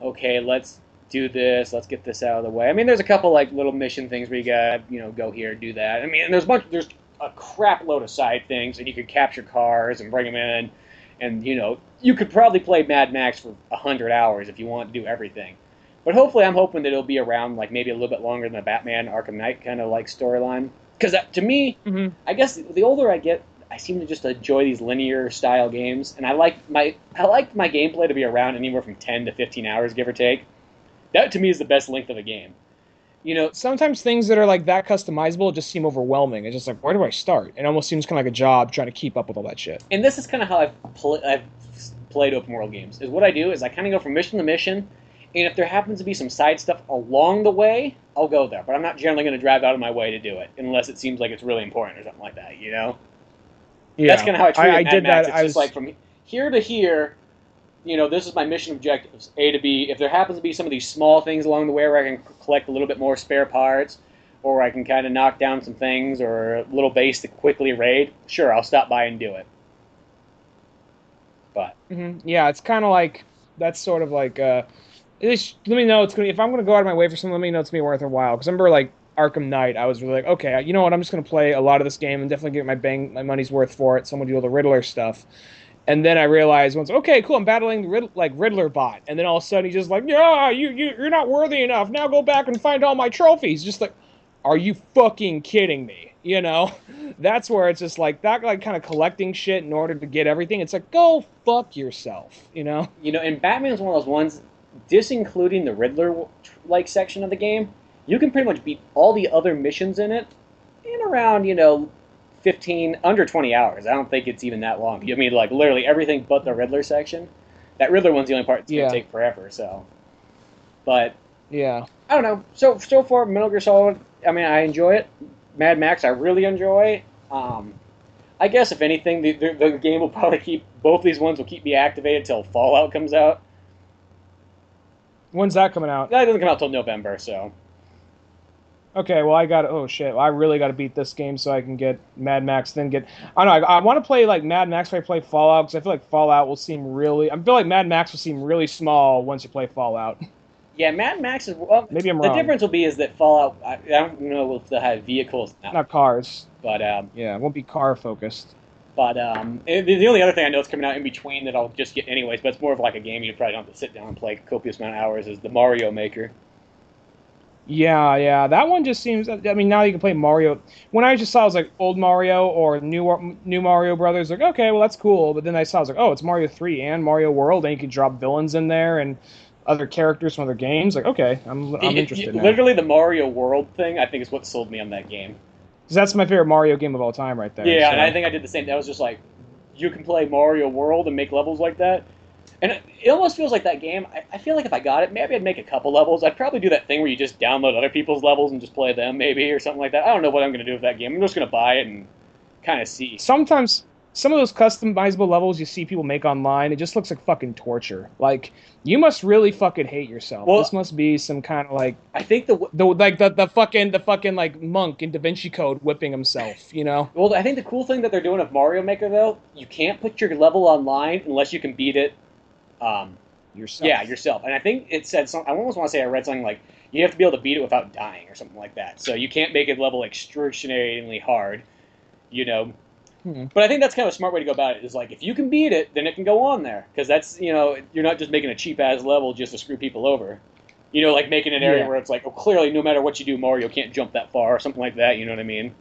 A: okay let's do this, let's get this out of the way. I mean, there's a couple like little mission things where you gotta go here, do that. I mean, and there's a crap load of side things, and you could capture cars and bring them in, and you could probably play Mad Max for 100 hours if you want to do everything. But hopefully, I'm hoping that it'll be around like maybe a little bit longer than the Batman Arkham Knight kind of like storyline. Because to me, I guess the older I get, I seem to just enjoy these linear style games, and I like my gameplay to be around anywhere from 10 to 15 hours, give or take. That to me is the best length of a game.
B: Sometimes things that are like that customizable just seem overwhelming. It's just like, where do I start? It almost seems kind of like a job trying to keep up with all that shit.
A: And this is kind of how I've played open world games. Is what I do is I kind of go from mission to mission. And if there happens to be some side stuff along the way, I'll go there. But I'm not generally going to drive out of my way to do it, unless it seems like it's really important or something like that, Yeah. That's kind of how I treat Mad Max. It's just like from here to here, this is my mission objectives, A to B. If there happens to be some of these small things along the way where I can collect a little bit more spare parts, or I can kind of knock down some things, or a little base to quickly raid, sure, I'll stop by and do it. But
B: yeah, it's kind of like that's sort of like let me know if I'm gonna go out of my way for something. Let me know it's gonna be worth a while. Because I remember like Arkham Knight, I was really like, okay, you know what? I'm just gonna play a lot of this game and definitely get my money's worth for it. So I'm gonna do all the Riddler stuff. And then I realized once, okay, cool, I'm battling the Riddler bot, and then all of a sudden he's just like, yeah, you're not worthy enough. Now go back and find all my trophies. Just like, are you fucking kidding me? That's where it's just like that, like kind of collecting shit in order to get everything. It's like, go fuck yourself,
A: And Batman's one of those ones, disincluding the Riddler like section of the game, you can pretty much beat all the other missions in it in around 15 under 20 hours. I don't think it's even that long. I mean, like literally everything but the Riddler section. That Riddler one's the only part that's gonna take forever. So, but
B: yeah,
A: I don't know. So far, Metal Gear Solid. I mean, I enjoy it. Mad Max, I really enjoy. I guess if anything, the game will probably both these ones will keep me activated till Fallout comes out.
B: When's that coming out?
A: That doesn't come out till November, so.
B: Okay, well, I really got to beat this game so I can get Mad Max, then get... I don't know, I want to play, like, Mad Max if I play Fallout, because I feel like Fallout will seem really... I feel like Mad Max will seem really small once you play Fallout.
A: Yeah, Mad Max is... Well,
B: maybe I'm wrong.
A: The difference will be is that Fallout... I don't know if they'll have vehicles now.
B: Not cars.
A: But,
B: yeah, it won't be car-focused.
A: But, the only other thing I know is coming out in between that I'll just get anyways, but it's more of like a game you probably don't have to sit down and play a copious amount of hours, is the Mario Maker.
B: Yeah, that one just seems... I mean, now you can play Mario... When I just saw it was like old Mario or new Mario Brothers, like, okay, well, that's cool. But then I saw, I was like, oh, it's Mario 3 and Mario World, and you can drop villains in there and other characters from other games. Like, okay, I'm interested now.
A: Literally, the Mario World thing, I think, is what sold me on that game.
B: Because that's my favorite Mario game of all time right there.
A: Yeah,
B: so.
A: And I think I did the same. That was just like, you can play Mario World and make levels like that? And it almost feels like that game, I feel like if I got it, maybe I'd make a couple levels. I'd probably do that thing where you just download other people's levels and just play them, maybe, or something like that. I don't know what I'm going to do with that game. I'm just going to buy it and kind of see.
B: Sometimes some of those customizable levels you see people make online, it just looks like fucking torture. Like, you must really fucking hate yourself.
A: Well,
B: this must be some kind of like
A: I think
B: the fucking like monk in Da Vinci Code whipping himself, you know?
A: Well, I think the cool thing that they're doing with Mario Maker though, you can't put your level online unless you can beat it
B: Yourself.
A: Yeah, yourself. And I think it said something, I almost want to say I read something like you have to be able to beat it without dying or something like that. So you can't make a level excruciatingly hard, you know. But I think that's kind of a smart way to go about it, is like, if you can beat it, then it can go on there. Because that's, you know, you're not just making a cheap-ass level just to screw people over. You know, like making an area where it's like, oh, clearly, no matter what you do, Mario can't jump that far, or something like that, you know what I mean?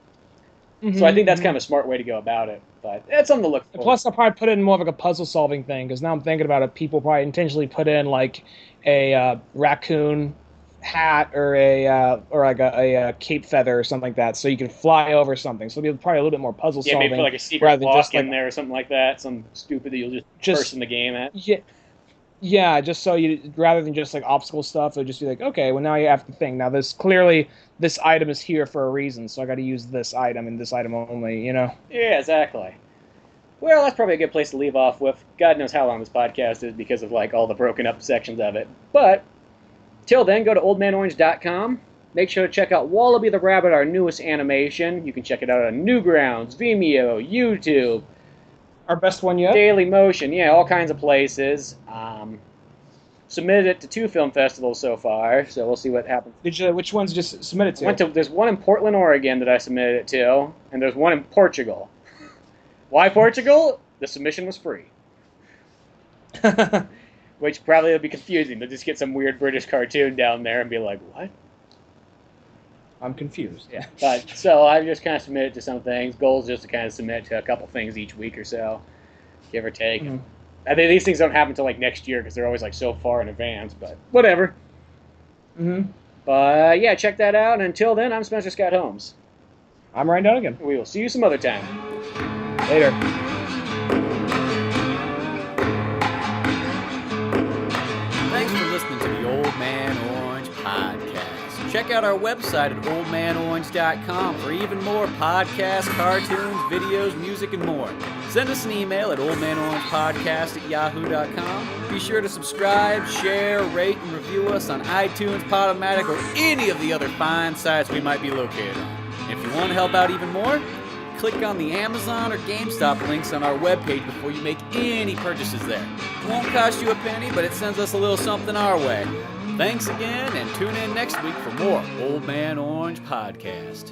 A: So I think that's kind of a smart way to go about it. But it's something to look for.
B: Plus, I'll probably put in more of like a puzzle-solving thing, because now I'm thinking about it, people probably intentionally put in like a raccoon hat or a cape feather or something like that, so you can fly over something. So it'll be probably a little bit more puzzle solving.
A: Yeah, maybe put like a secret block in there or something like that. Some stupid that you'll just person the game at.
B: Yeah, just so you, rather than just like obstacle stuff, it'll just be like, okay, well now you have to think. Now this item is here for a reason, so I got to use this item and this item only. You know?
A: Yeah, exactly. Well, that's probably a good place to leave off with. God knows how long this podcast is because of like all the broken up sections of it, but. Till then, go to oldmanorange.com. Make sure to check out Wallaby the Rabbit, our newest animation. You can check it out on Newgrounds, Vimeo, YouTube.
B: Our best one yet?
A: Daily Motion, yeah, all kinds of places. Submitted it to 2 film festivals so far, so we'll see what happens.
B: Which ones just submit it to?
A: There's one in Portland, Oregon that I submitted it to, and there's one in Portugal. Why Portugal? The submission was free. Which probably will be confusing. They'll just get some weird British cartoon down there and be like, what?
B: I'm confused, yeah.
A: But so I've just kind of submitted to some things. Goal is just to kind of submit to a couple things each week or so, give or take. I think these things don't happen until like next year because they're always like so far in advance, but whatever. But yeah, check that out. And until then, I'm Spencer Scott Holmes.
B: I'm Ryan Dunigan.
A: We will see you some other time.
B: Later.
C: Thanks for listening to the Old Man Orange Podcast. Check out our website at oldmanorange.com for even more podcasts, cartoons, videos, music, and more. Send us an email at oldmanorangepodcast@yahoo.com. Be sure to subscribe, share, rate, and review us on iTunes, Podomatic, or any of the other fine sites we might be located on. If you want to help out even more, click on the Amazon or GameStop links on our webpage before you make any purchases there. It won't cost you a penny, but it sends us a little something our way. Thanks again, and tune in next week for more Old Man Orange Podcast.